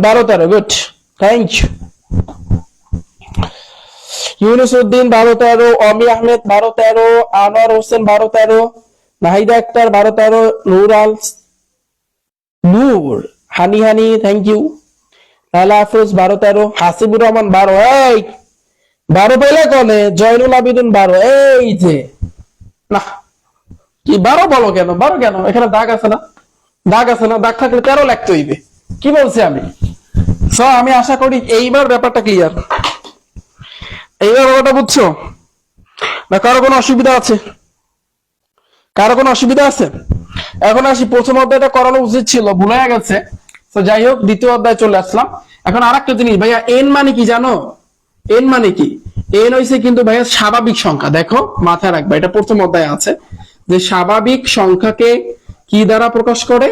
12 13, good, thank you. Yunus Uddin 12 13, Omi Ahmed 12 13, Anwar Hossain 12 13, Nahida Akter 12 13, Nur Hani Hani thank you, Lala Afroz 12 13, Hasibur Rahman 12, এই 12 পেলে কনে, জয়নুল আবিদিন 12, এই যে না কি 12 বলো কেন, 12 কেন? এখানে দাগ আছে না, দাগ আছে না, দাগ থাকলে 13 লিখতে হইবে। কি বলছি আমি? আমি আশা করি এইবার ব্যাপারটা ক্লিয়ার, এইবার ব্যাপারটা বুঝছো না? কারো কোনো অসুবিধা আছে? কারো কোনো অসুবিধা আছে? এখন আসি, প্রথম অধ্যায়টা করানো উচিত ছিল, ভুলে গেছে। তো যাই হোক, দ্বিতীয় অধ্যায় চলে আসলাম। এখন আরেকটা জিনিস ভাইয়া, এন মানে কি জানো? এন মানে কি? এন হইছে কিন্তু ভাইয়া স্বাভাবিক সংখ্যা। দেখো মাথায় রাখবা, এটা প্রথম অধ্যায়ে আছে যে স্বাভাবিক সংখ্যাকে কি দ্বারা প্রকাশ করে?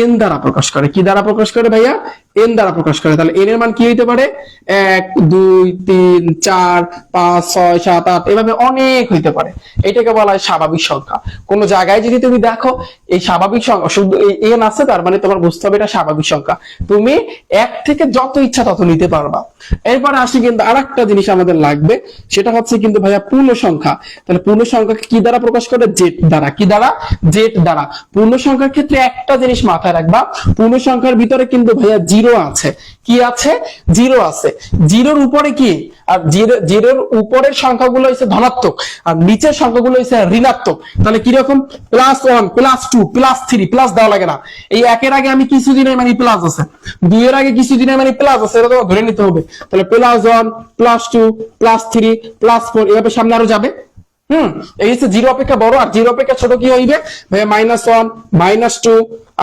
এন দ্বারা প্রকাশ করে। কি দ্বারা প্রকাশ করে ভাইয়া? এন দ্বারা প্রকাশ করে, তাহলে এন এর মান কি হইতে পারে 1 2 3 4 5 6 7 8 এভাবে অনেক হইতে পারে। এটাকে বলা হয় স্বাভাবিক সংখ্যা। কোন জায়গায় যদি তুমি দেখো এই স্বাভাবিক সংখ্যা শুধু এই এন আছে, তার মানে তোমার বুঝতে হবে এটা স্বাভাবিক সংখ্যা। তুমি এক থেকে যত ইচ্ছা তত নিতে পারবা। এরপরে আসি কিন্তু আরেকটা জিনিস আমাদের লাগবে, সেটা হচ্ছে কিন্তু ভাইয়া পূর্ণ সংখ্যা। তাহলে পূর্ণ সংখ্যাকে কি দ্বারা প্রকাশ করে? জেড দ্বারা। কি দ্বারা? জেড দ্বারা। পূর্ণ সংখ্যার ক্ষেত্রে একটা জিনিস মাথায় রাখবা, পূর্ণ সংখ্যার ভিতরে কিন্তু ভাইয়া জিরো আছে। কি আছে? জিরো আছে। জিরোর উপরে কি? আর জিরোর উপরের সংখ্যাগুলো হচ্ছে ধনাত্মক আর নিচের সংখ্যাগুলো হচ্ছে ঋণাত্মক। তাহলে কিরকম? +1 +2 +3 প্লাস দেওয়া লাগে না। এই একের আগে আমি কিছু দিনের মানে প্লাস আছে, 2 এর আগে কিছু দিনের মানে প্লাস আছে, এটা তো ধরে নিতে হবে। তাহলে +1 +2 +3 +4 এভাবে সামনে আরো যাবে। এই হচ্ছে জিরো অপেক্ষা বড় আর জিরো অপেক্ষা ছোট কি হইবে ভাইয়া? -1 -2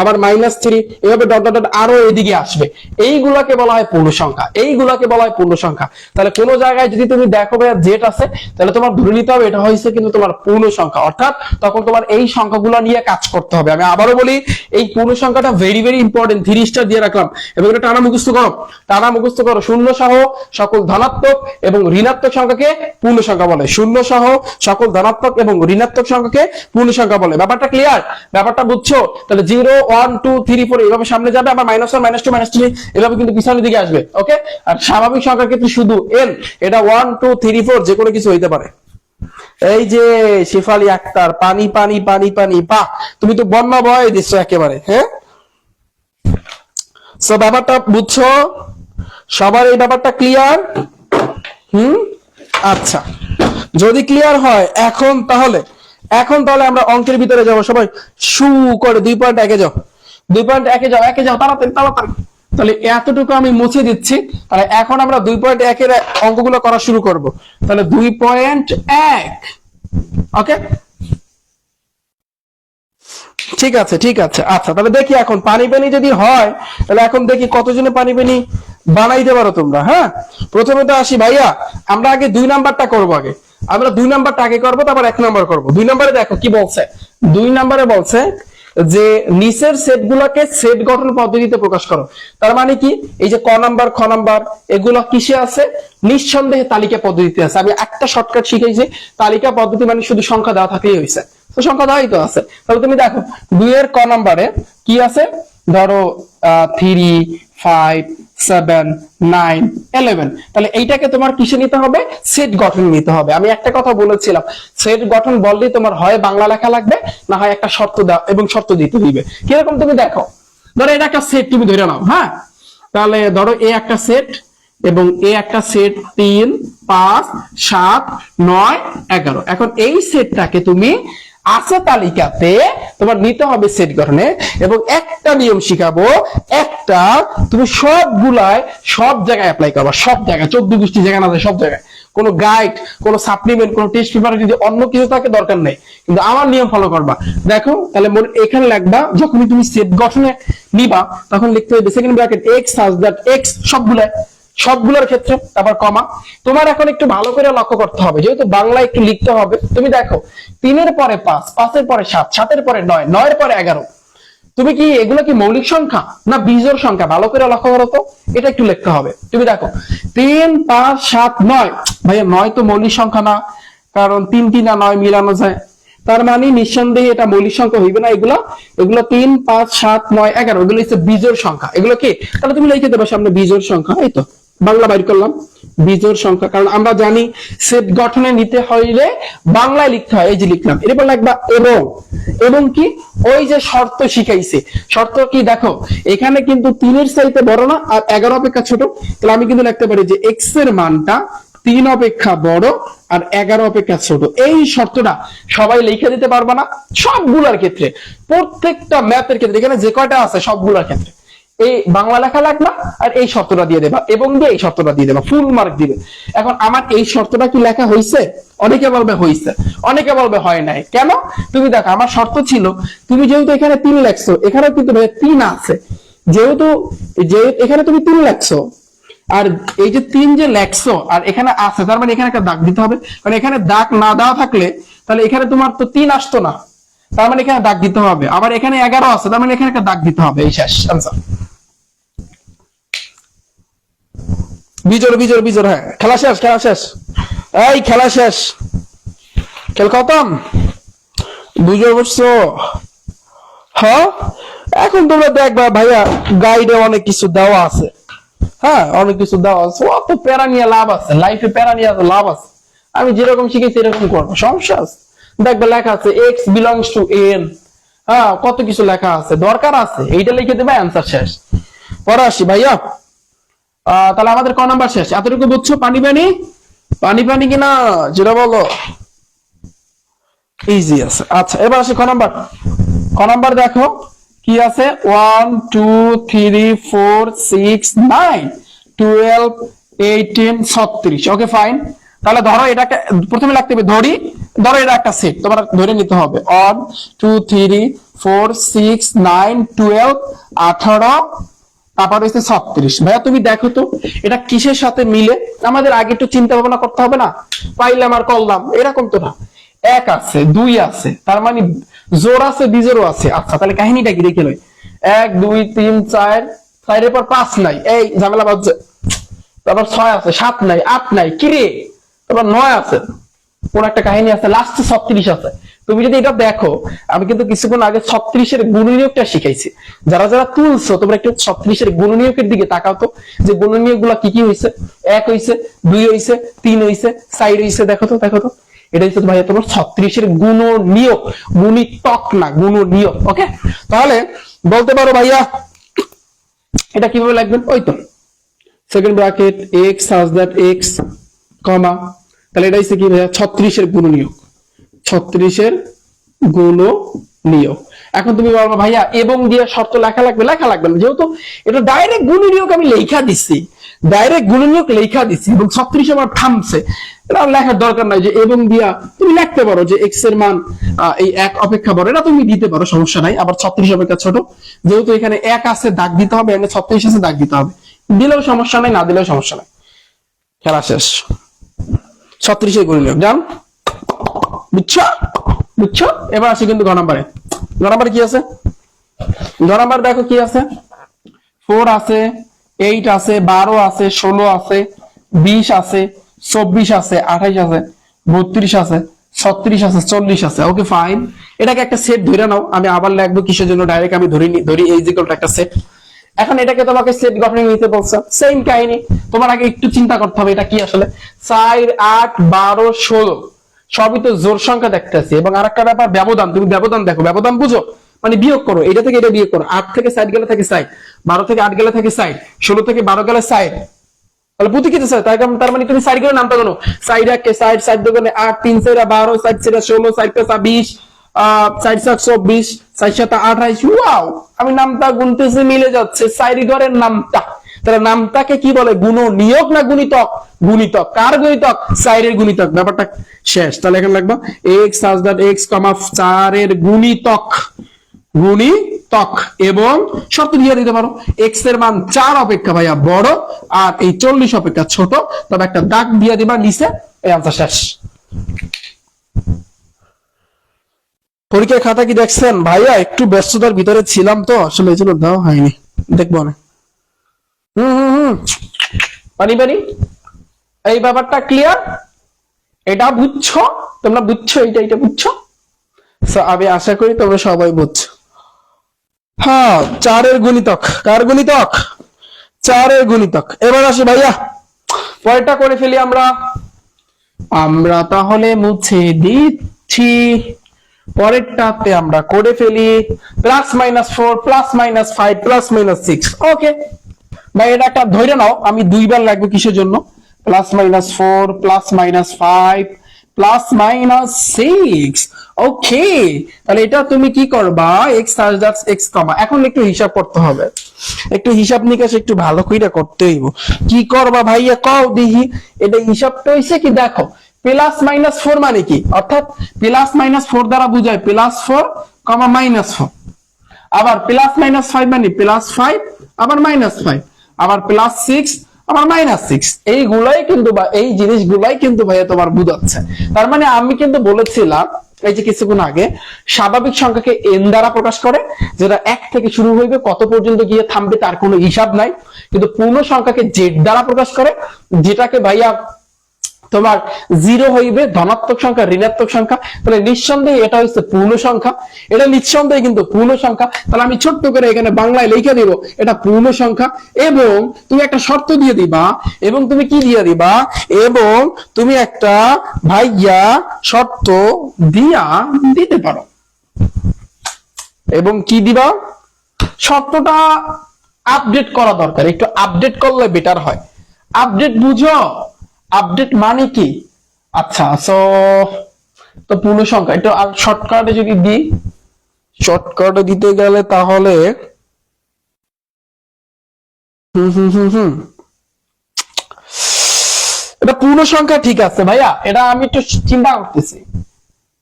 আবার -3 এভাবে ডট ডট ডট আরো এদিকে আসবে। এইগুলাকে বলা হয় পূর্ণ সংখ্যা। এইগুলাকে বলা হয় পূর্ণ সংখ্যা। তাহলে কোন জায়গায় যদি তুমি দেখো ভাইয়া জেড আছে, তাহলে তোমার ধরে নিতে হবে এটা হয়েছে কিন্তু তোমার পূর্ণ সংখ্যা, অর্থাৎ তখন তোমার এই সংখ্যাগুলো নিয়ে কাজ করতে হবে। আমি আবারও বলি, এই পূর্ণ সংখ্যাটা ভেরি ভেরি ইম্পর্টেন্ট, 3 স্টার দিয়ে রাখলাম এবং এটা টানা মুখস্থ করো। টানা মুখস্থ করো। শূন্য সহ সকল ধনাত্মক এবং ঋণাত্মক সংখ্যাকে পূর্ণ সংখ্যা বলে। শূন্য সহ সকল ধনাত্মক এবং ঋণাত্মক সংখ্যাকে পূর্ণ সংখ্যা বলে। ব্যাপারটা ক্লিয়ার? ব্যাপারটা বুঝছো? তাহলে 0 1 2 3 4 এভাবে সামনে যাবে, আবার -1 -2 -3 এভাবে কিন্তু পিছনের দিকে আসবে। ওকে? আর স্বাভাবিক সংখ্যার ক্ষেত্রে শুধু n, এটা 1 2 3 4 যে কোনো কিছু হইতে পারে। এই যে শেফালি আক্তার, পানি পানি পানি পানি, বাহ, তুমি তো বন্যা বয় দিচ্ছ একেবারে। হ্যাঁ, সো ব্যাপারটা বুঝছো? সবার এই ব্যাপারটা ক্লিয়ার? আচ্ছা, যদি ক্লিয়ার হয় এখন তাহলে আমরা অঙ্কের ভিতরে যাব। সবাই শু করে 2.1 যাও, 2.1 যাও, একে যাও, তাড়াতাড়ি তাড়াতাড়ি। তাহলে এতটুকু আমি মুছে দিচ্ছি। তাহলে এখন আমরা 2.1 এর অঙ্কগুলো করা শুরু করব। তাহলে 2.1, ওকে, ঠিক আছে ঠিক আছে। আচ্ছা, তাহলে দেখি এখন পানি পানি যদি হয়, তাহলে এখন দেখি কতজনে পানি পানি বানাইতে পারো তোমরা। হ্যাঁ, প্রথমে তো আসি ভাইয়া, আমরা আগে 2 নাম্বারটা করবো। আমরা 2 নাম্বারটা আগে করবো, তারপর 1 নাম্বার করবো। 2 নাম্বারে দেখো কি বলছে। 2 নাম্বারে বলছে যে নিচের সেট গুলাকে সেট গঠন পদ্ধতিতে প্রকাশ করো। তার মানে কি? এই যে ক নাম্বার খ নাম্বার এগুলো কিসে আছে? নিঃসন্দেহে তালিকা পদ্ধতিতে আছে। আমি একটা শর্টকাট শিখাইছি, তালিকা পদ্ধতি মানে শুধু সংখ্যা দেওয়া থাকলেই হয়েছে। তো সংখ্যা দেওয়াই তো আছে। তাহলে তুমি দেখো 2 এর ক নাম্বারে কি আছে? ধরো 3 5 7 9 11। তাহলে এইটাকে তোমার কিসে নিতে হবে? সেট গঠন নিতে হবে। আমি একটা কথা বলেছিলাম, সেট গঠন বললেই তোমার হয় বাংলা লেখা লাগবে, না হয় একটা শর্ত দাও এবং শর্ত দিতে হইবে। কিরকম? তুমি দেখো, ধরো এটা একটা সেট তুমি ধরে নাও। হ্যাঁ, তাহলে ধরো এ একটা সেট এবং এ একটা সেট 3 5 7 9 11। এখন এই সেটটাকে তুমি আছে তালিকাতে তোমার নিতে হবে সেট গঠনে। এবং একটা নিয়ম শিখাবো, একটা তুমি সবগুলায় সব জায়গায় অ্যাপ্লাই করবা, সব জায়গায়, 14 গোষ্ঠী জায়গা না, সব জায়গায়। কোনো গাইড, কোনো সাপ্লিমেন্ট, কোনো টেস্ট পেপারে যদি অন্য কিছু থাকে দরকার নেই, কিন্তু আমার নিয়ম ফলো করবা। দেখো, তাহলে এখানে লিখবা, যখনই তুমি সেট গঠনে নিবা তখন লিখতে হবে second bracket x such that x সবগুলোর ক্ষেত্রে, তারপর কমা। তোমার এখন একটু ভালো করে লক্ষ্য করতে হবে, যেহেতু বাংলা একটু লিখতে হবে। তুমি দেখো 3 এর পরে 5, 5 এর পরে 7, 7 এর পরে 9, 9 এর পরে 11। তুমি কি এগুলো কি মৌলিক সংখ্যা না বিজোড় সংখ্যা? ভালো করে লক্ষ্য করো তো, এটা একটু লিখতে হবে। তুমি দেখো 3 5 7 9, ভাইয়া 9 তো মৌলিক সংখ্যা না, কারণ 3 3 আর 9 মিলানো যায়। তার মানে নিঃসন্দেহে এটা মৌলিক সংখ্যা হইবে না। এগুলো 3 5 7 9 11 এগুলো হচ্ছে বিজোড় সংখ্যা। এগুলো কি? তাহলে তুমি লিখে দেবে সামনে বিজোড় সংখ্যা। এই তো বাংলা বাইর করলাম বিজোড় সংখ্যা, কারণ আমরা জানি সেট গঠনে নিতে হইলে বাংলায় লিখতে হয়। এই যে লিখলাম, এরপর লিখবা এবং কি ওই যে শর্ত শিখাইছে, শর্ত কি? দেখো এখানে কিন্তু 3 এর চাইতে বড় না আর 11 অপেক্ষা ছোট। তাহলে আমি কিন্তু লিখতে পারি যে x এর মানটা 3 অপেক্ষা বড় আর 11 অপেক্ষা ছোট। এই শর্তটা সবাই লিখে দিতে পারবে না সবগুলোর ক্ষেত্রে, প্রত্যেকটা ম্যাথের ক্ষেত্রে, এখানে যে কয়টা আছে সবগুলোর ক্ষেত্রে এই বাংলা লেখা লাগবে আর এই শর্তটা দিয়ে দেবা এবং দিয়ে এই শর্তটা দিয়ে দেবা, ফুল মার্ক দিবে। এখন আমার এই শর্তটা কি লেখা হয়েছে? অনেকে বলবে হয়েছে, অনেকে বলবে হয় নাই। কেন? তুমি দেখো, আমার শর্ত ছিল তুমি যেহেতু এখানে 3 লেখছো, এখানে কিন্তু 3 আছে, যেহেতু এখানে তুমি 3 লেখছো আর এই যে 3 যে লেখছো আর এখানে আছে, তার মানে এখানে একটা দাগ দিতে হবে। কারণ এখানে দাগ না দেওয়া থাকলে তাহলে এখানে তোমার তো 3 আসতো না, তার মানে এখানে দাগ দিতে হবে। আবার এখানে 11 আছে, তার মানে এখানে একটা দাগ দিতে হবে। এই শেষ আনসার। বিজোর হ্যাঁ, খেলা শেষ এই খেলা শেষ, খেল খতম, বুঝে বসছো? হ্যাঁ, এখন তোমরা দেখবা ভাইয়া গাইডে অনেক কিছু দেওয়া আছে, হ্যাঁ অনেক কিছু দেওয়া আছে, অত প্যারা নিয়ে লাভ আছে, লাইফে প্যারা নিয়ে লাভ আছে। আমি যেরকম শিখেছি এরকম করবো, সমস্যা আছে? দেখবে লেখা আছে x belongs to n, হ্যাঁ কত কিছু লেখা আছে, দরকার আছে এইটা লিখে দেবে, অ্যান্সার শেষ। পরে আসি ভাইয়া, তাহলে আমাদের ক নাম্বার শেষ? এতটুকু বুঝছো? পানি কিনা যেটা বলো ইজি আছে। আচ্ছা এবার আসি ক নাম্বার দেখো কি আছে, 1 2 3 4 6 9 12 18 36। Okay fine. তাহলে ধরো এটাকে প্রথমে লিখতে হবে, ধরো এটা একটা সেট, তোমার ধরে নিতে হবে 1 2 3 4 6 9 12 18 তারপর হচ্ছে 36। ভাইয়া তুমি দেখো তো এটা কিসের সাথে মিলে, আমাদের আগে একটু চিন্তা ভাবনা করতে হবে না? পাইলাম আর করলাম এরকম তো না, 1 আছে 2 আছে, তার মানে জোর আছে বিজোরও আছে। আচ্ছা তাহলে কাহিনীটা কি দেখে লই, 1 2 3 4, 4 এর পর 5 নাই, এই ঝামেলা বাজছে। তারপর 6 আছে, 7 নাই, 8 নাই, কি রে? তারপর 9 আছে, কোন একটা কাহিনী আছে, লাস্টে 36 আছে। তুমি যদি এটা দেখো, আমি কিন্তু কিছুক্ষণ আগে 36 এর গুণনীয়কটা শিখাইছি, যারা যারা তুলছো তোমরা একটু 36 এর গুণনীয়কের দিকে তাকাও তো, যে গুণনীয়ক গুলা কি কি হয়েছে, 1 হয়েছে, 2 হয়েছে, 3 হয়েছে, 4 হয়েছে, দেখো তো এটা হচ্ছে ভাইয়া তোমার 36 এর গুণনীয়ক, গুণিতক না, গুণনীয়ক। ওকে, তাহলে বলতে পারো ভাইয়া এটা কিভাবে লিখবেন, ওই তো second bracket x such that x কমা, তাহলে এটা হচ্ছে কি ভাইয়া 36 এর গুণনীয়ক, 36 এর গুণনীয়ক। এখন তুমি বলবা ভাইয়া এবং দিয়ে শর্ত লেখা লাগবে না, যেহেতু এটা ডাইরেক্ট গুণনীয়ক আমি লেখা দিচ্ছি, এবং 36 আমার থামছে, এটা লেখার দরকার নাই যে এবং দিয়া তুমি লিখতে পারো যে x এর মান এই 1 অপেক্ষা বড়, এটা তুমি দিতে পারো, সমস্যা নাই। আবার 36 অপেক্ষা ছোট, যেহেতু এখানে 1 আছে দাগ দিতে হবে, এখানে 36 আছে দাগ দিতে হবে, দিলেও সমস্যা নাই, না দিলেও সমস্যা নাই, খেলা শেষ। 36 এর গুণনীয়ক জান, বুঝছো? এবার আসি কিন্তু গ নাম্বারে কি আছে, গ নাম্বার দেখো কি আছে, 4 আছে, 8 আছে, 12 আছে, 16 আছে, 20 আছে, 24 আছে, 28 আছে, 32 আছে, 36 আছে, 40 আছে। ওকে ফাইন, এটাকে একটা সেট ধরে নাও। আমি আবার লিখবো কিসের জন্য, ডাইরেক্ট আমি ধরি এই যে একটা সেট। এখন এটাকে তোমাকে সেট গঠনে নিতে বলছে, সেম কাহিনী, তোমার আগে একটু চিন্তা করতে হবে এটা কি আসলে। 4 8 12 16 সবই তো জোর সংখ্যা দেখতেছি, এবং আরেকটা ব্যাপার ব্যবধান, তুমি ব্যবধান দেখো, ব্যবধান বুঝো, মানে বিয়োগ করো, এটা থেকে এটা বিয়োগ করো, 8 থেকে 7 গেলে থাকে 7, 12 থেকে 8 গেলে থাকে 7, 16 থেকে 12 গেলে 7, তাহলে পুঁতি কি চাই, তার মানে তুমি 4 গেলে নামটা জানো, 4 কে 4 7 দোকানে 8 3 4 12 7 4 16 4 5 20 4 7 24 4 7 28। ওয়াও, আমি নামটা গুনতেছি মিলে যাচ্ছে, 4 ঘরের নামটা। তাহলে নামটাকে কি বলে, গুণনীয়ক না গুণিতক? গুণিতক। কার গুণিতক? 4 এর গুণিতক। ব্যাপারটা শেষ। তাহলে এখানে লিখবা x such that x, 4 এর গুণিতক এবং শর্ত দিয়ে দিতে পারো x এর মান 4 অপেক্ষা ভাইয়া বড় আর এই 40 অপেক্ষা ছোট, তবে একটা দাগ দিয়ে দিবা নিচে, এই আনসার শেষ। পরীক্ষার খাতা কি দেখছেন ভাইয়া? একটু ব্যস্ততার ভিতরে ছিলাম তো আসলে, এই জন্য দেওয়া হয়নি, দেখবো না। পানি এই ব্যাপারটা ক্লিয়ার, এটা বুঝছো তোমরা, বুঝছো এটা বুঝছো? আমি আশা করি তোমরা সবাই বুঝছো। হ্যাঁ, 4 এর গুণিতক, কার গুণিতক? 4 এর গুণিতক। এবার আসি ভাইয়া পরেরটা করে ফেলি আমরা তাহলে মুছে দিচ্ছি, পরেরটাতে আমরা করে ফেলি +-4 +-5 +-6। ওকে ভাই, এটা একটা ধরে নাও, আমি 2 বার লাগবে কিসের জন্য, +-4 +-5 +-6। ওকে, তাহলে এটা তুমি কি করবা, x x, এখন একটু হিসাব করতে হবে, একটু হিসাব নিকাশ একটু ভালো করে করতে হইব। কি করবা ভাইয়া কও দেখি, এটা হিসাবটা হইছে কি দেখো, +-4 মানে কি, অর্থাৎ +-4 দ্বারা বুঝায় +4, -4, আবার +-5 মানে +5 আবার -5, আবার +6 আবার -6। এইগুলাই কিন্তু বা এই জিনিসগুলাই কিন্তু ভাইয়া তোমার বুঝাচ্ছে। তার মানে আমি কিন্তু বলেছিলাম এই যে কিছুক্ষণ আগে স্বাভাবিক সংখ্যাকে এন দ্বারা প্রকাশ করে, যেটা 1 থেকে শুরু হইবে কত পর্যন্ত গিয়ে থামবে তার কোনো হিসাব নাই। কিন্তু পূর্ণ সংখ্যাকে জেড দ্বারা প্রকাশ করে, যেটাকে ভাইয়া তোমার 0 হইবে ধনাত্মক সংখ্যা ঋণাত্মক সংখ্যা, তাহলে নিঃসন্দেহে এটা হচ্ছে পূর্ণ সংখ্যা। এটা নিঃসন্দেহে কিন্তু পূর্ণ সংখ্যা। তাহলে আমি ছোট্ট করে এখানে বাংলায় লিখে দিব এটা পূর্ণ সংখ্যা। এবং তুমি একটা শর্ত দিয়ে দিবা, এবং তুমি কি দিয়ে দিবা, এবং তুমি একটা ভাইয়া শর্ত দিয়া দিতে পারো। এবং কি দিবা, শর্তটা আপডেট করা দরকার, একটু আপডেট করলে বেটার হয়। আপডেট বুঝো, আপডেট মানে কি? আচ্ছা, তো পূর্ণ সংখ্যা এটা শর্টকাটে যদি দিই, শর্টকাটে দিতে গেলে তাহলে এটা পূর্ণ সংখ্যা ঠিক আছে ভাইয়া, এটা আমি একটু চিন্তা করতেছি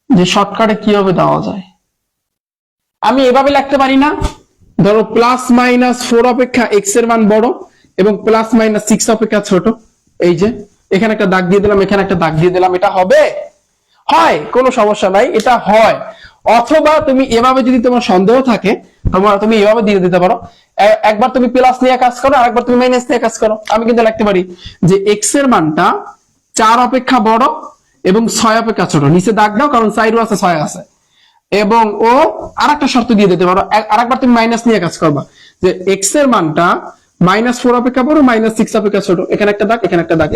যে শর্টকাটে কিভাবে দেওয়া যায়। আমি এভাবে লিখতে পারি না, ধরো +-4 অপেক্ষা x এর মান বড় এবং +-6 অপেক্ষা ছোট। এই যে এখানে একটা দাগ দিয়ে দিলাম, এখানে একটা দাগ দিয়ে দিলাম, এটা হবে? হয়, কোনো সমস্যা নাই, এটা হয়। অথবা তুমি এভাবে যদি তোমার সন্দেহ থাকে, তুমি এভাবে দিয়ে দিতে পারো, একবার তুমি প্লাস নিয়ে কাজ করো আর একবার তুমি মাইনাস নিয়ে কাজ করো। আমি কিন্তু লিখতে পারি যে x এর মানটা 4 অপেক্ষা বড় এবং 6 অপেক্ষা ছোট। নিচে দাগ দাও, কারণ 4 আছে 6 আছে। এবং ও আরেকটা শর্ত দিয়ে দিতে পারো, আরেকবার তুমি মাইনাস নিয়ে কাজ করবা, যে x এর মানটা -4 অপেক্ষা বড়, -6 অপেক্ষা ছোট। এখানে একটা দাগ, এখানে একটা দাগ,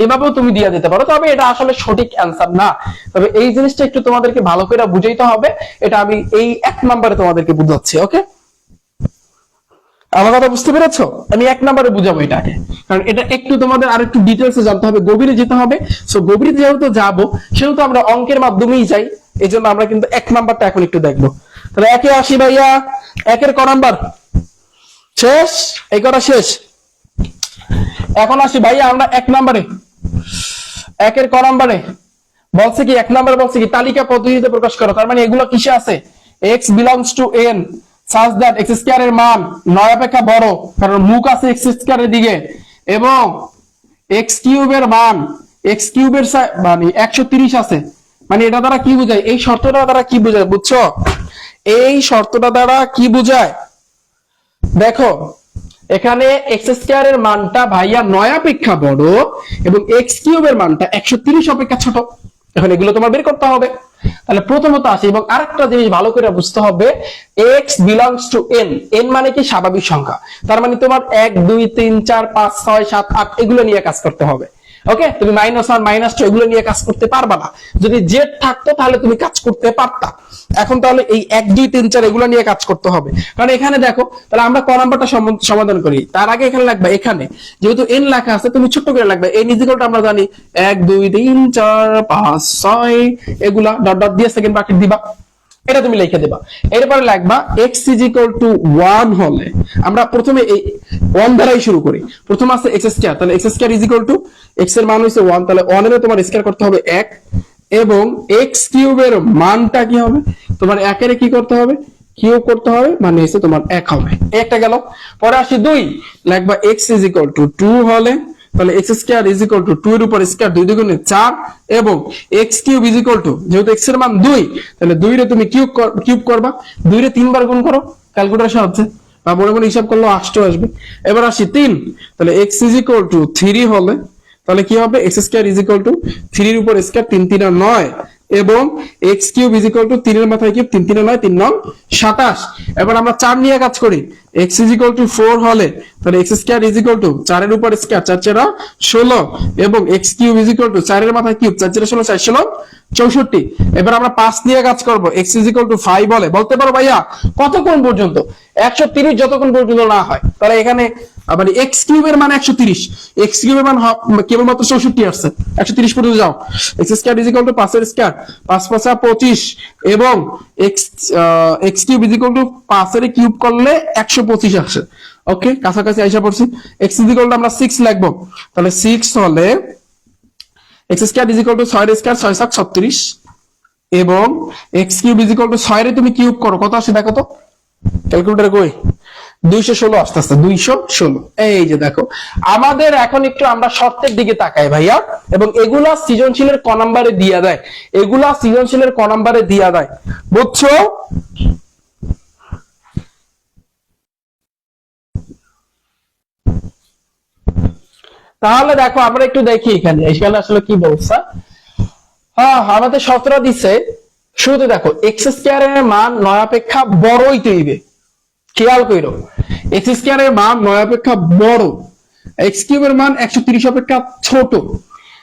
এভাবেও তুমি দিয়ে দিতে পারো। তবে এটা আসলে সঠিক অ্যান্সার না। তবে এই জিনিসটা একটু তোমাদেরকে ভালো করে বুঝাইতে হবে। এটা আমি এই 1 নম্বরে তোমাদেরকে বুঝাচ্ছি। ওকে, আমার কথা বুঝতে পেরেছো? আমি 1 নম্বরে বুঝাবো এটাকে, কারণ এটা একটু তোমাদের আর একটু ডিটেলসে জানতে হবে, গভীরে যেতে হবে। সো গভীরে যেহেতু যাবো, সেহেতু আমরা অঙ্কের মাধ্যমেই যাই। এই জন্য আমরা কিন্তু 1 নাম্বারটা এখন একটু দেখবো। তাহলে 1-এ আসি ভাইয়া। 1-এর ক নাম্বার শেষ, এই কটা শেষ। এখন আসি ভাইয়া আমরা 1 নম্বরে। 1-এর ক নম্বরে বলছে কি, 1 নম্বরে বলছে কি তালিকা পদ্ধতিতে প্রকাশ করো। তার মানে এগুলো কিসে আছে? x belongs to n such that x square এর মান 9 অপেক্ষা বড়, কারণ মুখ আছে x স্কয়ার এর দিকে, এবং x কিউবের মান x কিউবের মানে 130 আছে। মানে এটা দ্বারা কি বোঝায়? এই শর্তটা দ্বারা কি বোঝায় বুঝছো? এই শর্তটা দ্বারা কি বোঝায় দেখো, এখানে x স্কয়ার এর মানটা ভাইয়া 9 অপেক্ষা বড় এবং x কিউবের মানটা 130 অপেক্ষা ছোট। এখন এগুলো তোমার বের করতে হবে। তাহলে প্রথমত আসি, এবং আরেকটা জিনিস ভালো করে বুঝতে হবে, x belongs to n। n মানে কি? স্বাভাবিক সংখ্যা। তার মানে তোমার 1 2 3 4 5 6 7 8 এগুলো নিয়ে কাজ করতে হবে। ওকে, তুমি -1 -2 এগুলো নিয়ে কাজ করতে পারবা না। যদি জেড থাকতো তাহলে তুমি কাজ করতে পারতা। এখন তাহলে এই 1 2 3 4 এগুলো নিয়ে কাজ করতে হবে। কারণ এখানে দেখো, তাহলে আমরা ক নাম্বারটা সমাধান করি। তার আগে এখানে লাগবে, এখানে যেহেতু n লেখা আছে তুমি ছোট করে লাগবে। n ইজ ইকুয়াল টু আমরা জানি 1 2 3 4 5 6 এগুলা ডট ডট দিয়ে সেকেন্ড ব্র্যাকেট দিবা, এটা তুমি লিখে দেবা। এরপরে লাগবা x ইজ ইকুয়াল টু 1 হলে আমরা প্রথমে এই 1 দ্বারাই শুরু করি। প্রথম আছে x স্কয়ার, তাহলে x square is equal two x এর মান হইছে 1, তাহলে 1 এর তোমার স্কয়ার করতে হবে 1, এবং x কিউবের মানটা কি হবে? তোমার 1 এর কি করতে হবে? কিউব করতে হবে, মানে হচ্ছে তোমার 1 হবে। একটা গেল। পরে আসি 2, লাগবা x ইজ ইকুয়াল টু 2 হলে, তাহলে x square is equal two 2 এর উপর স্কয়ার 2 দুগুণে 4, এবং x cube is equal two, যেহেতু x এর মান 2, তাহলে 2 রে তুমি কিউব করবা, 2 রে 3 বার গুণ করো ক্যালকুলেটরের সাহায্যে, বা মনে মনে হিসাব করলে 8 আসবে। এবার আসি 3, তাহলে x ইজ ইকুয়াল টু 3 হলে, তাহলে কি হবে? x square is equal two 3 এর উপর স্কয়ার 3 3 9, এবং x cube is equal two 3 এর মাথায় কিউব 3 3 9 3 9 27। এবার আমরা 4 নিয়ে কাজ করি। x ইজ ইকুয়াল টু 4 হলে, তাহলে x square is equal two 4 এর উপর স্কয়ার 4 4 16, এবং x cube is equal two 4 এর মাথায় কিউব 4 4 16 4 16 64। এবার আমরা 5 নিয়ে কাজ করব। x ইজ ইকুয়াল টু 5 বলে, বলতে পারো ভাইয়া কতক্ষণ পর্যন্ত? 130 যতক্ষণ পর্যন্ত না হয়। তাহলে এখানে মানে x কিউবের মান 130, x কিউবের মান কেবলমাত্র 64 আসছে, 130 পর্যন্ত যাও। x square is equal two 5 এর স্কয়ার 5 5 25, এবং x cube is equal two 5 এর কিউব করলে 125 আসে। ওকে, কাছাকাছি আইসা পড়ছি। x ইজ ইকুয়াল টু আমরা 6 লিখবো, তাহলে 6 হলে x square is equal two 6 এর স্কয়ার 6 7 36, এবং x cube is equal two 6 এর তুমি কিউব করো, কত আসে দেখো তো, ক্যালকুলেটরে কই? 216 আস্তে আস্তে 216। এই যে দেখো, আমাদের এখন একটু আমরা শর্তের দিকে তাকাই ভাইয়া, এবং এগুলা সৃজনশীলের ক নাম্বারে দিয়া দেয়, এগুলা সৃজনশীলের ক নাম্বারে দিয়া দেয়, বুঝছো? তাহলে দেখো আমরা একটু দেখি এখানে আসলে কি বলছে। হ্যাঁ, আমাদের 17 দিছে। শুরুতে দেখো এক্স স্কয়ার এর মান 9 অপেক্ষা বড়ই তৈবে, খেয়াল করো, এক্স স্কয়ার এর মান 9 অপেক্ষা বড়, এক্স কিউব এর মান 130 অপেক্ষা ছোট।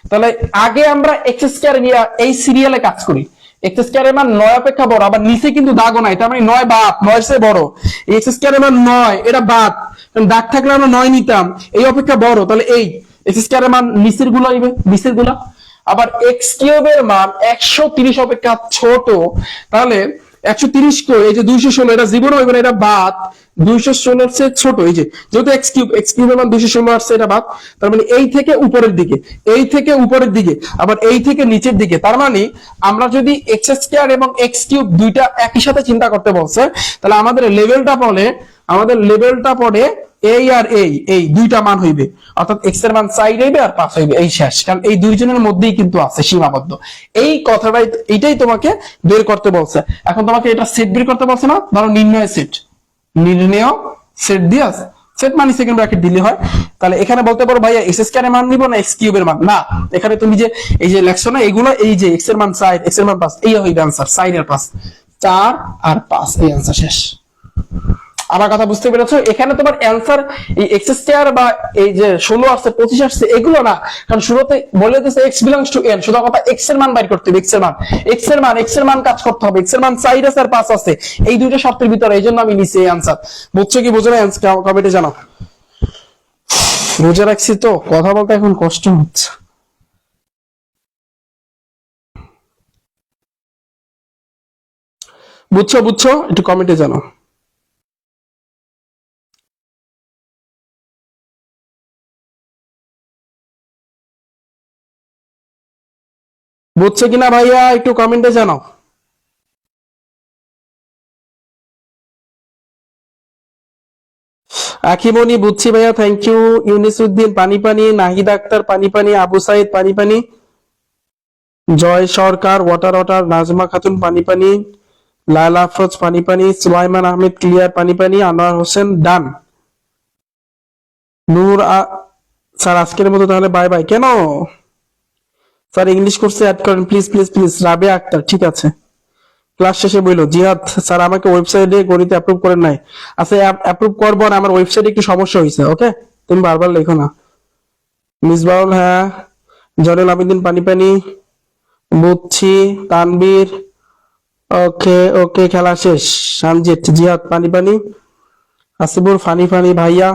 তাহলে আগে আমরা এক্স স্কয়ার নিয়ে এই সিরিয়ালে কাজ করি। এক্স স্কয়ার এর মান 9 অপেক্ষা বড়, আবার নিচে কিন্তু দাগও নাই, তার মানে 9 বাদ, 9 চেয়ে বড়। এক্স স্কয়ার এর মান 9, এটা বাদ, দাগ থাকলে আমরা 9 নিতাম, এই অপেক্ষা বড়, তাহলে এই এক্স স্কয়ার এর মান নিচের গুলো হইবে, নিচের গুলা। আবার এক্স কিউব এর মান 130 অপেক্ষা ছোট, তাহলে 130 কো এই যে 216, এটা জীবন হইবে না, এটা বাদ, 216 চেয়ে ছোট, এই যে যেহেতু এক্স কিউব এর মান 216 আসছে, এটা বাদ, তার মানে এই থেকে উপরের দিকে, এই থেকে উপরের দিকে, আবার এই থেকে নিচের দিকে। তার মানে আমরা যদি এক্স স্কয়ার এবং এক্স কিউব দুইটা একই সাথে চিন্তা করতে বলছে, তাহলে আমাদের লেভেলটা পড়ে এই আর এই দুইটা মান হইবে, অর্থাৎ এক্স এর মান 4 হইবে আর 5 হইবে, এই শেষ। কারণ এই দুইজনের মধ্যেই কিন্তু আছে সীমাবদ্ধ, এই কথাটাই, এইটাই তোমাকে বের করতে বলছে। এখন তোমাকে এটা সেট বের করতে বলছে না, ধরো নির্ণয় সেট দিয়া, সেট মানে সেকেন্ড ব্র্যাকেট দিলে হয়। তাহলে এখানে বলতে পারো ভাইয়া এক্স স্কয়ার এর মান নিব না এক্স কিউব এর মান, না, এখানে তুমি যে এই যে লেখছো না এগুলো, এই যে এক্স এর মান 4, এক্স এর মান 5, এই হইবে आंसर, 4 আর 5, 4 আর 5, এই आंसर শেষ। আমার কথা বুঝতে পেরেছো? এখানে তোমার অ্যান্সার এই এক্স স্কয়ার বা এই যে 16 আসছে 25 আসছে এগুলো না, কারণ শুরুতে বলে দিয়েছে x বিলংস টু n, শুধু কথা x এর মান বাইর করতে হবে, x এর মান কাজ করতে হবে, x এর মান 4 আছে আর 5 আছে, এই দুইটা শর্তের ভিতরে, এইজন্য আমি নিছি এই অ্যান্সার। বুঝছো কি বুঝো না? কমেন্টে জানাও। রোজা রাখছি তো কথা বলতে এখন কষ্ট হচ্ছে। বুঝছো একটু কমেন্টে জানাও। বুঝছে কিনা ভাইয়া একটু কমেন্টে জানাও। আখিমনি বুঝছি ভাইয়া, থ্যাংক ইউ। ইউনিসউদ্দিন পানি পানি, নাহিদ আক্তার পানি পানি, আবু সাইদ পানি পানি, জয় সরকার ওয়াটার ওয়াটার, নাজমা খাতুন পানি পানি, লায়লা আফরোজ পানি পানি, সুলাইমান আহমেদ ক্লিয়ার পানি পানি, আনোয়ার হোসেন ডান। নূর স্যার আজকের মতো তাহলে বাই বাই। কেন স্যার? ইংলিশ কোর্সে অ্যাড করেন প্লিজ প্লিজ প্লিজ। রাবে আক্তার ঠিক আছে, ক্লাস শেষে বইলো। জিহাদ স্যার আমাকে ওয়েবসাইটে গণিতে অ্যাপ্রুভ করেন নাই। আচ্ছা অ্যাপ্রুভ করবো না, আমার ওয়েবসাইটে একটু সমস্যা হয়েছে, ওকে তুমি বারবার লেখো না। মিসবাউল হ্যাঁ, জয়নুল আবেদিন পানি পানি, বুঝছি। তানবীর ওকে ওকে, খেলা শেষ। সানজিৎ জিহাদ পানি পানি, আসিবুর ফানি ফানি ভাইয়া,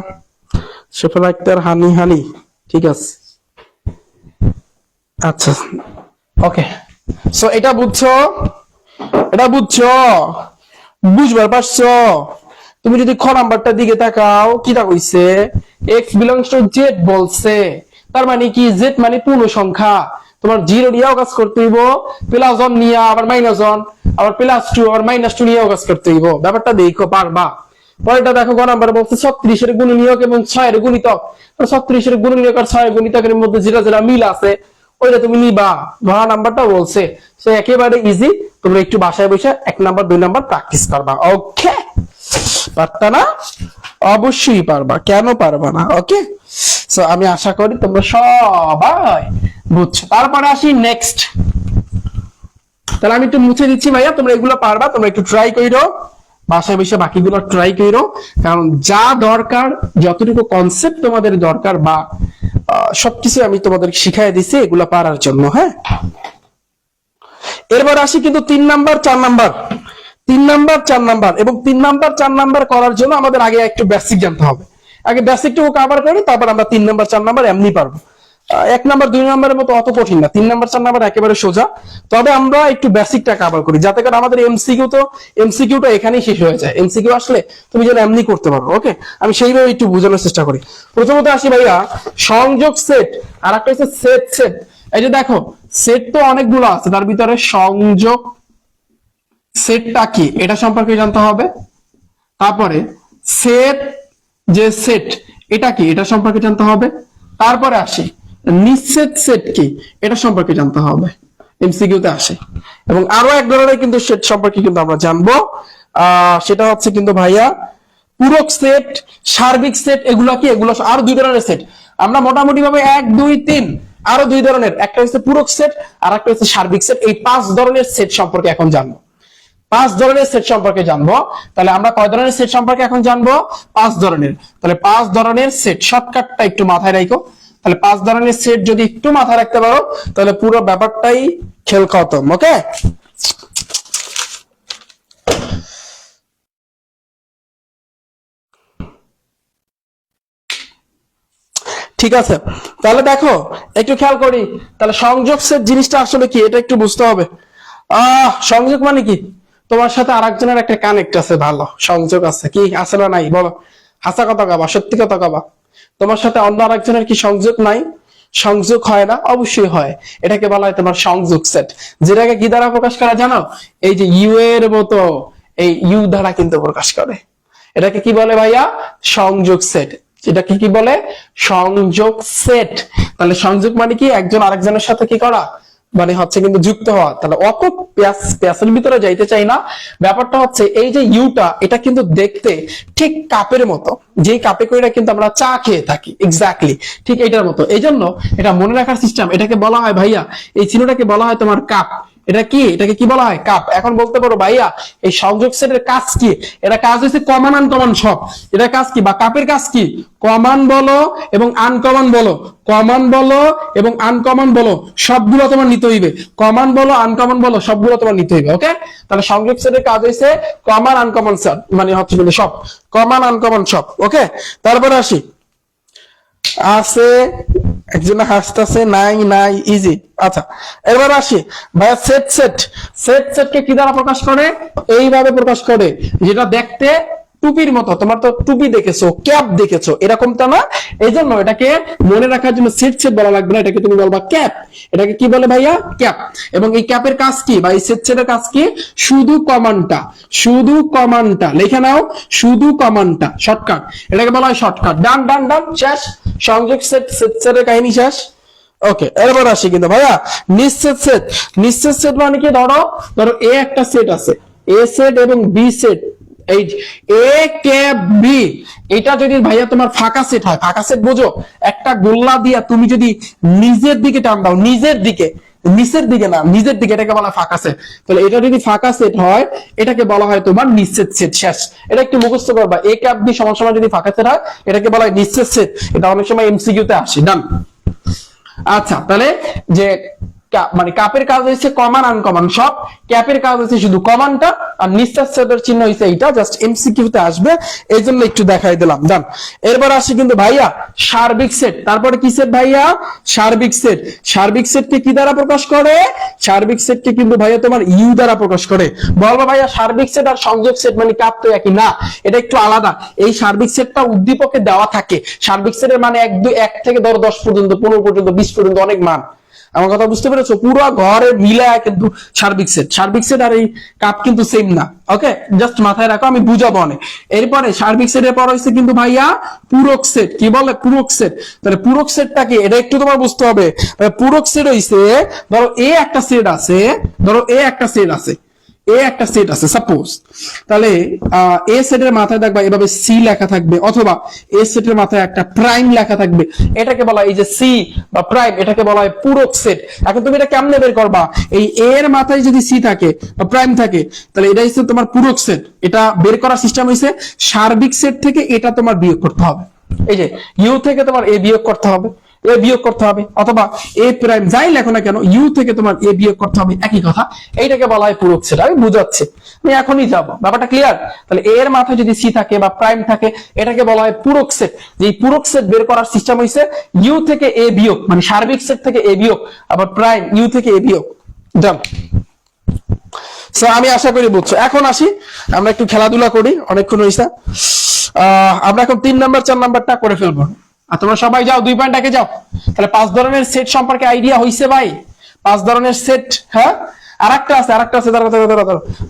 শেফাল আক্তার হানি হানি, ঠিক আছে আচ্ছা ওকে। সো এটা বুঝছো, বুঝবার পারছো? তুমি যদি খ নাম্বারটা দিকে তাকাও, কিটা কইছে x বিলংস টু z বলছে, তার মানে কি z মানে পূর্ণ সংখ্যা, তোমার 0 নিয়েও কাজ করতে হইব, প্লাস 1 নিয়ে আবার মাইনাস 1, আবার প্লাস 2 আবার মাইনাস 2 নিয়েও কাজ করতে হইব। ব্যাপারটা দেখো পারবা। পরেরটা দেখো গ নাম্বারে বলছে 36 এর গুণনীয়ক এবং 6 এর গুণিতক। 36 এর গুণনীয়ক আর 6 এর গুণিতকের মধ্যে যেটা মিল আছে ওইটা তুমি নিবা। ধরা নাম্বারটা বলছে, সো একেবারে ইজি, তোমরা একটু বাসায় বসে 1 নাম্বার 2 নাম্বার প্র্যাকটিস করবা। ওকে, পারতা না? অবশ্যই পারবা, কেন পারবা না? ওকে, সো আমি আশা করি তোমরা সবাই বুঝছো। তারপরে আসি নেক্সট। তাহলে আমি একটু মুছে দিচ্ছি ভাইয়া, তোমরা এগুলো পারবা, তোমরা একটু ট্রাই করো বাসায় বসে, বাকিগুলো ট্রাই করো, কারণ যা দরকার, যতটুকু কনসেপ্ট তোমাদের দরকার বা সবকিছু আমি তোমাদের শিখাই দিছি এগুলো পারার জন্য। হ্যাঁ, এরপর আসি কিন্তু 3 নাম্বার 4 নাম্বার, 3 নাম্বার 4 নাম্বার, এবং 3 নাম্বার 4 নাম্বার করার জন্য আমাদের আগে একটু বেসিক জানতে হবে। আগে বেসিকটুকু কভার করি, তারপর আমরা 3 নাম্বার 4 নাম্বার এমনি পারবো। 1 নাম্বার 2 নাম্বারের মতো অত কঠিন না, 3 নাম্বার 4 নাম্বার একেবারে সোজা। তবে আমরা একটু বেসিকটা কভার করি, যাতে করে আমাদের এমসিকিউটা এখানেই শেষ হয়ে যায়। এমসিকিউ আসলে তুমি যেন এমনি করতে পারো। ওকে, আমি সেইভাবে একটু বোঝানোর চেষ্টা করি। প্রথমত আসি ভাইয়া সংযোগ সেট, আর একটা হচ্ছে সেট। এই যে দেখো সেট তো অনেকগুলো আছে, তার ভিতরে সংযোগ সেটটা কি এটা সম্পর্কে জানতে হবে। তারপরে সেট যে সেট এটা কি, এটা সম্পর্কে জানতে হবে। তারপরে আসি নিঃসেট সেট কি, এটা সম্পর্কে জানতে হবে, এমসিকিউতে আসে। এবং আরো এক ধরনের কিন্তু সেট সম্পর্কে কিন্তু আমরা জানবো, সেটা হচ্ছে কিন্তু ভাইয়া পূরক সেট, সার্বিক সেট। এগুলো কি, এগুলো আরো দুই ধরনের সেট। আমরা মোটামুটি ভাবে 1 2 3 আরো দুই ধরনের, একটা হচ্ছে পূরক সেট আর একটা হচ্ছে সার্বিক সেট। এই 5 ধরনের সেট সম্পর্কে এখন জানবো, 5 ধরনের সেট সম্পর্কে জানবো। তাহলে আমরা কয় ধরনের সেট সম্পর্কে এখন জানবো? 5 ধরনের। তাহলে 5 ধরনের সেট শর্টকাটটা একটু মাথায় রাখো। তাহলে 5 ধরনের সেট যদি একটু মাথায় রাখতে পারো তাহলে পুরো ব্যাপারটাই খেল খতম। ওকে, ঠিক আছে। তাহলে দেখো একটু খেয়াল করি, তাহলে সংযোগ সেট জিনিসটা আসলে কি এটা একটু বুঝতে হবে। সংযোগ মানে কি, তোমার সাথে আরেকজনের একটা কানেক্ট আছে, ভালো সংযোগ আছে, কি আছে না নাই বলো? হাসা কথা কাবা, সত্যি কথা কাবা। তোমার সাথে অন্য আরেকজনের কি সংযোগ নাই? সংযোগ হয় না? অবশ্যই হয়। এটাকে বলা হয় তোমার সংযোগ সেট, যেটাকে কি দ্বারা প্রকাশ করা জানো? এই যে ইউ এর মতো এই ইউ দ্বারা কিন্তু প্রকাশ করে। এটাকে কি বলে ভাইয়া? সংযোগ সেট। এটাকে কি বলে? সংযোগ সেট। তাহলে সংযোগ মানে কি, একজন আরেকজনের সাথে কি করা, মানে হচ্ছে কিন্তু যুক্ত হওয়া। তাহলে অত প্যাসের ভিতরে যাইতে চাই না। ব্যাপারটা হচ্ছে এই যে ইউটা, এটা কিন্তু দেখতে ঠিক কাপের মতো, যেই কাপে করে কিন্তু আমরা চা খেয়ে থাকি, এক্স্যাক্টলি ঠিক এইটার মতো। এই জন্য এটা মনে রাখার সিস্টেম, এটাকে বলা হয় ভাইয়া, এই চিহ্নটাকে বলা হয় তোমার কাপ। এটা কি, এটাকে কি বলা হয়? কাপ। এখন বলতে পারো ভাইয়া এই সংযোগ সেটের কাজ কি? এটা কাজ হচ্ছে কমন আনকমন সব। এটা কাজ কি, বা কাপের কাজ কি? কমন বলো এবং আনকমন বলো, কমন বলো এবং আনকমন বলো, সবগুলো তোমার নিতে হইবে। কমন বলো আনকমন বলো, সবগুলো তোমার নিতে হইবে। ওকে, তাহলে সংযোগ সেটের কাজ হইছে কমন আনকমন সেট, মানে হচ্ছে কিন্তু সব কমন আনকমন সব। ওকে, তারপরে আসি, আছে একজন হাসতেছে, নাই নাই ইজি। আচ্ছা, এবার আসি ভাইয়া সেট সেট। সেট সেটকে কি দ্বারা প্রকাশ করে? এইভাবে প্রকাশ করে, যেটা দেখতে টুপির মতো। তোমার তো টুপি দেখেছো, ক্যাপ দেখেছো, এরকমটা না। এই জন্য এটাকে মনে রাখার জন্য সেট সেট বলা লাগবে না, এটাকে তুমি বলবা ক্যাপ। এটাকে কি বলে ভাইয়া? ক্যাপ। এবং এই ক্যাপের কাজ কি, বা এই সেট সেটের কাজ কি? শুধু কমানটা, শুধু কমানটা লিখে নাও, শুধু কমানটা, শর্টকাট। এটাকে বলা হয় শর্টকাট। ডান ডান ডান, শেষ। সংযোগ সেট, সেট সেটের কাহিনী শেষ। ওকে, এরপর আসি কিন্তু ভাইয়া নিঃসেট সেট। নিঃসেট সেট মানে কি, ধরো ধরো এ একটা সেট আছে, এ সেট এবং বি সেট। এই এ ক্যাপ বি, এটা যদি ভাইয়া তোমার ফাঁকা সেট হয়, ফাঁকা সেট বোঝো, একটা গোল্লা দিয়া তুমি যদি নিজের দিকে টান দাও, নিজের দিকে, নিচের দিকে না, নিজের দিকে, এটাকে বলা হয় ফাঁকা সেট। তাহলে এটা যদি ফাঁকা সেট হয় এটাকে বলা হয় তোমার নিঃসেট সেট। শেষ। এটা একটু মুখস্থ করবা, এ ক্যাপ বি সমান সমান যদি ফাঁকা সেট হয় এটাকে বলা হয় নিঃসেট সেট। এটা অনেক সময় এমসিকিউ তে আসে। ডান। আচ্ছা, তাহলে যে মানে কাপের কাজ হচ্ছে কমন আনকমন সব, ক্যাপের কাজ হচ্ছে শুধু কমনটা, আর নিঃশ্বাস সেটের চিহ্ন হচ্ছে এইটা, জাস্ট এমসিকিউ তে আসবে এই জন্য একটু দেখাই দিলাম। ডান। এরপর আসি কিন্তু ভাইয়া সার্বিক সেট। তারপরে কি সেট ভাইয়া? সার্বিক সেট। সার্বিক সেটকে কি দ্বারা প্রকাশ করে? সার্বিক সেটকে কিন্তু ভাইয়া তোমার ইউ দ্বারা প্রকাশ করে। বলবো ভাইয়া সার্বিক সেট আর সংযোগ সেট মানে কাপ তো একই না, এটা একটু আলাদা। এই সার্বিক সেটটা উদ্দীপকে দেওয়া থাকে। সার্বিক সেটের মানে 1 2 1 থেকে ধরো 10 পর্যন্ত, 15 পর্যন্ত, 20 পর্যন্ত, অনেক মান। আমার কথা বুঝতে পেরেছো? পুরো ঘরে মিলায় কিন্তু সার্বিক সেট। সার্বিক সেট আর এই কাপ কিন্তু সেম না। ওকে, জাস্ট মাথায় রাখো, আমি বুঝাবো অনেক। এরপরে সার্বিক সেটের পর হচ্ছে কিন্তু ভাইয়া পূরক সেট। কি বলে? পূরক সেট। তাহলে পূরক সেটটা কি এটা একটু তোমার বুঝতে হবে। পূরক সেট হইছে, ধরো এ একটা সেট আছে, ধরো এ একটা সেট আছে, এ একটা সেট আছে সাপোজ। তাহলে এ সেটের মাথায় দেখবা এভাবে সি লেখা থাকবে, অথবা এ সেটের মাথায় একটা প্রাইম লেখা থাকবে। এটাকে বলা হয়, এই যে সি বা প্রাইম, এটাকে বলা হয় পূরক সেট। এখন তুমি এটা কেমনে বের করবা? এই এ এর মাথায় যদি সি থাকে বা প্রাইম থাকে তাহলে এটা হচ্ছে তোমার পূরক সেট। এটা বের করার সিস্টেম হইছে সার্বিক সেট থেকে এটা তোমার বিয়োগ করতে হবে। এই যে ইউ থেকে তোমার এ বিয়োগ করতে হবে, এ বিয়োগ করতে হবে, অথবা এ প্রাইম যাই লেখো না কেন ইউ থেকে তোমার এ বিয়োগ করতে হবে, একই কথা। এইটাকে বলা হয় পূরক সেট। আমি বুঝাচ্ছি, আমি এখনই যাব, ব্যাপারটা ক্লিয়ার? তাহলে এর মাথায় যদি সি থাকে বা প্রাইম থাকে এটাকে বলা হয় পূরক সেট। যে পূরক সেট বের করার সিস্টেম হইছে ইউ থেকে এ বিয়োগ, মানে সার্বিক সেট থেকে এ বিয়োগ, আবার প্রাইম ইউ থেকে এ বিয়োগ। ডান। সো আমি আশা করি বুঝছো। এখন আসি আমরা একটু খেলাধুলা করি, অনেকক্ষণ হইছে। আমরা এখন 3 নাম্বার 4 নাম্বারটা করে ফেলবো। আর তোমরা সবাই যাও 2 পয়েন্ট আগে যাও। তাহলে 5 ধরনের সেট সম্পর্কে আইডিয়া হইছে ভাই? 5 ধরনের সেট। হ্যাঁ, আরেকটা আছে, আরেকটা আছে,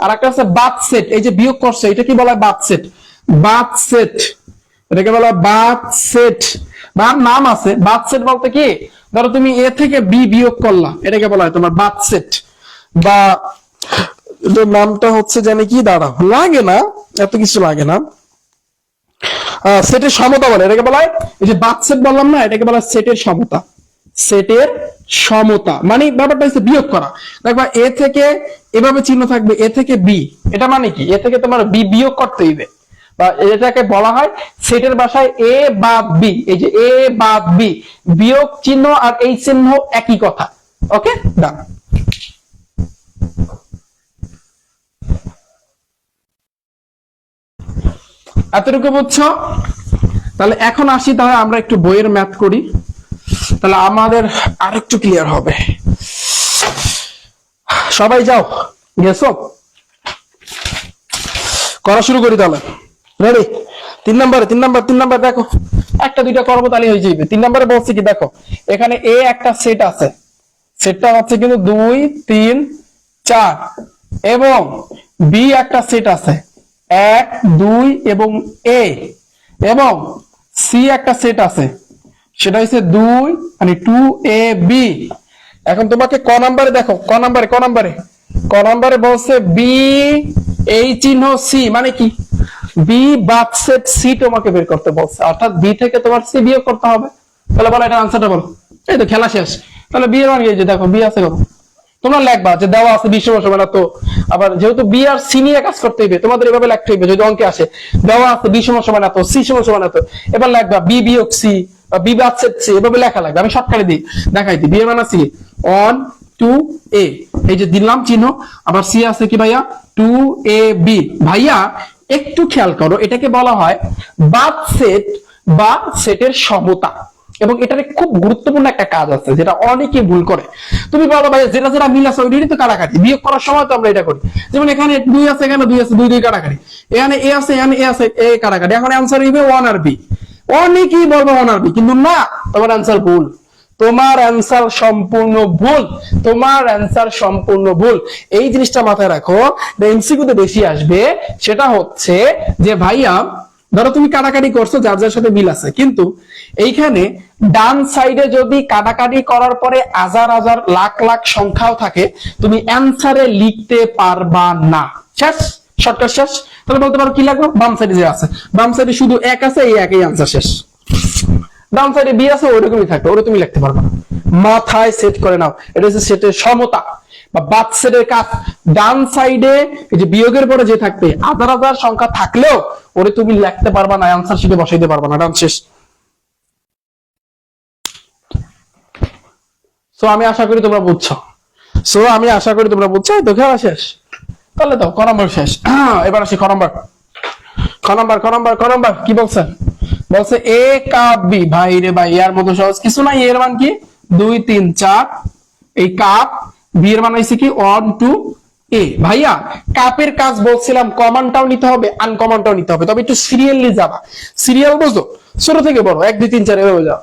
আরেকটা আছে বাদ সেট। এই যে বিয়োগ করছে এটা কি বলা হয়? বাদ সেট। বাদ সেট, এটাকে বলা বাদ সেট বা নাম আছে। বাদ সেট বলতে কি, ধরো তুমি এ থেকে বি বিয়োগ করলা, এটাকে বলা হয় তোমার বাদ সেট। বা নামটা হচ্ছে জানি কি, দাঁড়াও, লাগে না, এত কিছু লাগে না। সেটের সমতা বলে, এটাকে বলা হয়, এই যে বাদ সেট বললাম না, এটাকে বলা হয় সেটের সমতা। সেটের সমতা মানে ব্যাপারটা হচ্ছে বিয়োগ করা। দেখবা এ থেকে এভাবে চিহ্ন থাকবে, এ থেকে বি, এটা মানে কি, এ থেকে তোমার বি বিয়োগ করতে হইবে, বা এটাকে বলা হয় সেটের ভাষায় এ বাদ বি। এই যে এ বাদ বি, বিয়োগ চিহ্ন আর এই চিহ্ন একই কথা। ওকে, ডান। এতটুকু বুঝছো? তাহলে এখন আসি, তাহলে আমরা একটু বইয়ের ম্যাথ করি, তাহলে আমাদের আরেকটু ক্লিয়ার হবে। সবাই যাও, গেছো? করা শুরু করি তাহলে। রেডি? 3 নাম্বার দেখো, একটা দুইটা করবো তাহলে হয়ে যাবে। 3 নম্বরে বলছি কি, দেখো এখানে এ একটা সেট আছে, সেটটা হচ্ছে কিন্তু 2 3 4, এবং বি একটা সেট আছে 1 2 এবং এ, এবং সি একটা সেট আছে, সেটা হচ্ছে 2 মানে 2ab। এখন তোমাকে ক নাম্বারে দেখো, ক নাম্বারে বলছে বি এই চিহ্ন সি, মানে কি বি বাদ সেট সি তোমাকে বের করতে বলছে, অর্থাৎ বি থেকে তোমার সি বিয়োগ করতে হবে। তাহলে বলো এটা আনসারটা বলো। এই তো খেলা শেষ। তাহলে বি এর মান এই যে দেখো, বি আছে কত, তোমরা লিখবা যে দেওয়া আছে 20 সমান তো, আবার যেহেতু বি আর সি নিয়ে কাজ করতে হবে তোমাদের এভাবে লিখতে হবে, যদি অঙ্কে আসে দেওয়া আছে 20 সমান এত, সি সমান এত, এবার লিখবা বি বিয়োগ সি বা বি বাদ সেট সি, এভাবে লেখা লাগবে। আমি শর্টকাটে দিই, দেখাই দিই। বি এর মান আছে 1 2 a, এই যে দিলাম চিহ্ন, আবার সি আছে কি ভাইয়া 2ab। ভাইয়া একটু খেয়াল করো, এটাকে বলা হয় বাদ সেট বা সেটের সমতা, এবং এটার খুব গুরুত্বপূর্ণ একটা কাজ আছে যেটা অনেকে ভুল করে। তুমি বলো ভাই যেটা যেটা মিল আছে ওইটাই তো কাটাকাটি, বিয়োগ করার সময় তো আমরা এটা করি। যেমন এখানে 2 আছে, এখানে 2 আছে, 2 2 কাটাকাটি, এখানে এ আছে, এখানে এ আছে, এ কাটাকাটি। এখন অ্যানসার হইবে 1 আর বি। অনেকেই বলবে 1 আর বি, কিন্তু না, তোমার অ্যানসার ভুল, তোমার অ্যানসার সম্পূর্ণ ভুল, তোমার অ্যানসার সম্পূর্ণ ভুল। এই জিনিসটা মাথায় রাখো, এমসিকিউতে বেশি আসবে। সেটা হচ্ছে যে ভাইয়া ধরো তুমি কাটাকাটি করছো যার যার সাথে মিল আছে, কিন্তু এইখানে ডান সাইডে যদি কাটাকাটি করার পরে হাজার হাজার লাখ লাখ সংখ্যাও থাকে, তুমি অ্যানসারে লিখতে পারবা না। শেষ, শর্টকাট শেষ। তাহলে বলতে পারো কি লাগবে, বাম সাইডে যে আছে, বাম সাইডে শুধু এক আছে, এই একই অ্যানসার শেষ। ডান সাইডে বি আছে, ওরকমই থাকবে, ওটা তুমি লিখতে পারবে না। মাথায় সেট করে নাও, এটা হচ্ছে সেটের সমতা বা বাদ সেটের কাজ। ডান সাইডে এই যে বিয়োগের পরে যে থাকবে হাজার হাজার সংখ্যা থাকলেও ওরে তুমি লিখতে পারবা না, অ্যানসার শিটে বসাইতে পারবা না। ডান শেষ। সো আমি আশা করি তোমরা বুঝছো। তো খেলা শেষ, তাহলে তো ক নম্বর শেষ। এবার আসি খ নম্বর। কি বলছে এ কাপ বি। ভাই রে ভাই, এর মতো সহজ কিছু নাই। এর মান কি 2 3 4, এই কাপ, বি এর মান হইছে কি 1 2 এ। ভাইয়া কাপের কাজ বলছিলাম কমনটাও নিতে হবে, আনকমনটাও নিতে হবে, তবে একটু সিরিয়ালি যাবা। সিরিয়াল বুঝো, ছোট থেকে বড় 1 2 3 4 এভাবে যাও।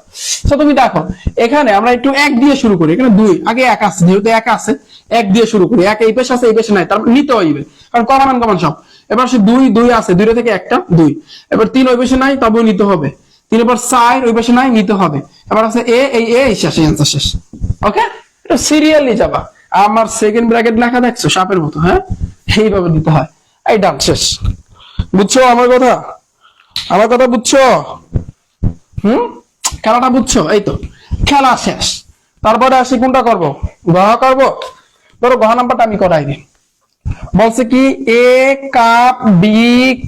তো তুমি দেখো এখানে আমরা একটু 1 দিয়ে শুরু করি, এখানে 2 আগে 1 আছে, যেহেতু 1 আছে 1 দিয়ে শুরু করি। 1 এই পাশে আছে, এই পাশে নাই, তার মানে নিতে হইবে, কারণ কমন আনকমন সব। এবার সে 2 2 আছে, 2 থেকে একটা 2। এবার 3 ওই পাশে নাই, তবেও নিতে হবে। 3 এবার 4 ওই পাশে নাই, নিতে হবে। এবার আছে এ, এই এ শেষ, অ্যানসার শেষ। ওকে, এটা সিরিয়ালি যাবা। আমার সেকেন্ড ব্র্যাকেট লেখা দেখছো সাপের মতো, হ্যাঁ, এইভাবে দিতে হয়। এই ডান শেষ। বুঝছো আমার কথা বুঝছো? খেলাটা বুঝছো? এই তো খেলা শেষ। তারপরে আসি কোনটা করব, গহ করব। ধরো গহ নাম্বারটা আমি করাই দিই। বলছে কি এ কাপ বি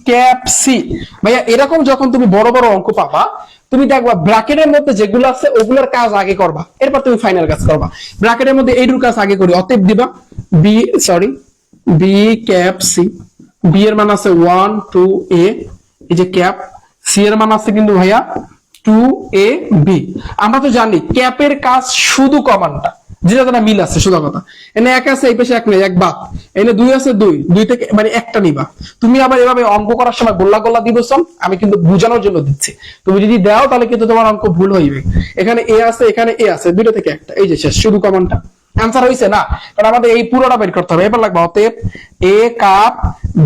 ক্যাপ সি। ভাইয়া এরকম যখন তুমি বড় বড় অঙ্ক পাবা, তুমি দেখবা ব্র্যাকেটের মধ্যে যেগুলো আছে ওগুলোর কাজ আগে করবা, এরপর তুমি ফাইনাল কাজ করবা। ব্র্যাকেটের মধ্যে এইটুর কাজ আগে করি, অতএব দিবা বি ক্যাপ সি। বি এর মান আছে 1 2 এ, এই যে ক্যাপ। সি এর মান আছে কিন্তু ভাইয়া 2 এ বি। আমরা তো জানি ক্যাপের কাজ শুধু কমানটা, যেটা যেটা মিল আছে, সোজা কথা। এনে 1 আছে, এই পাশে 1 নেই, 1 বাদ। এনে 2 আছে, 2 থেকে মানে একটা নিবা। তুমি আবার এভাবে অঙ্ক করার সময় গোল্লা গোল্লা দিবছ, আমি কিন্তু বোঝানোর জন্য দিচ্ছি। তুমি যদি দাও তাহলে কিন্তু তোমার অঙ্ক ভুল হইবে। এখানে এ আছে, এখানে এ আছে, 2 থেকে একটা, এই যে শেষ, শুধু কমনটা। অ্যান্সার হইছে না, কারণ আমাদের এই পুরোটা বের করতে হবে। এবার লাগবে অতএব এ কাপ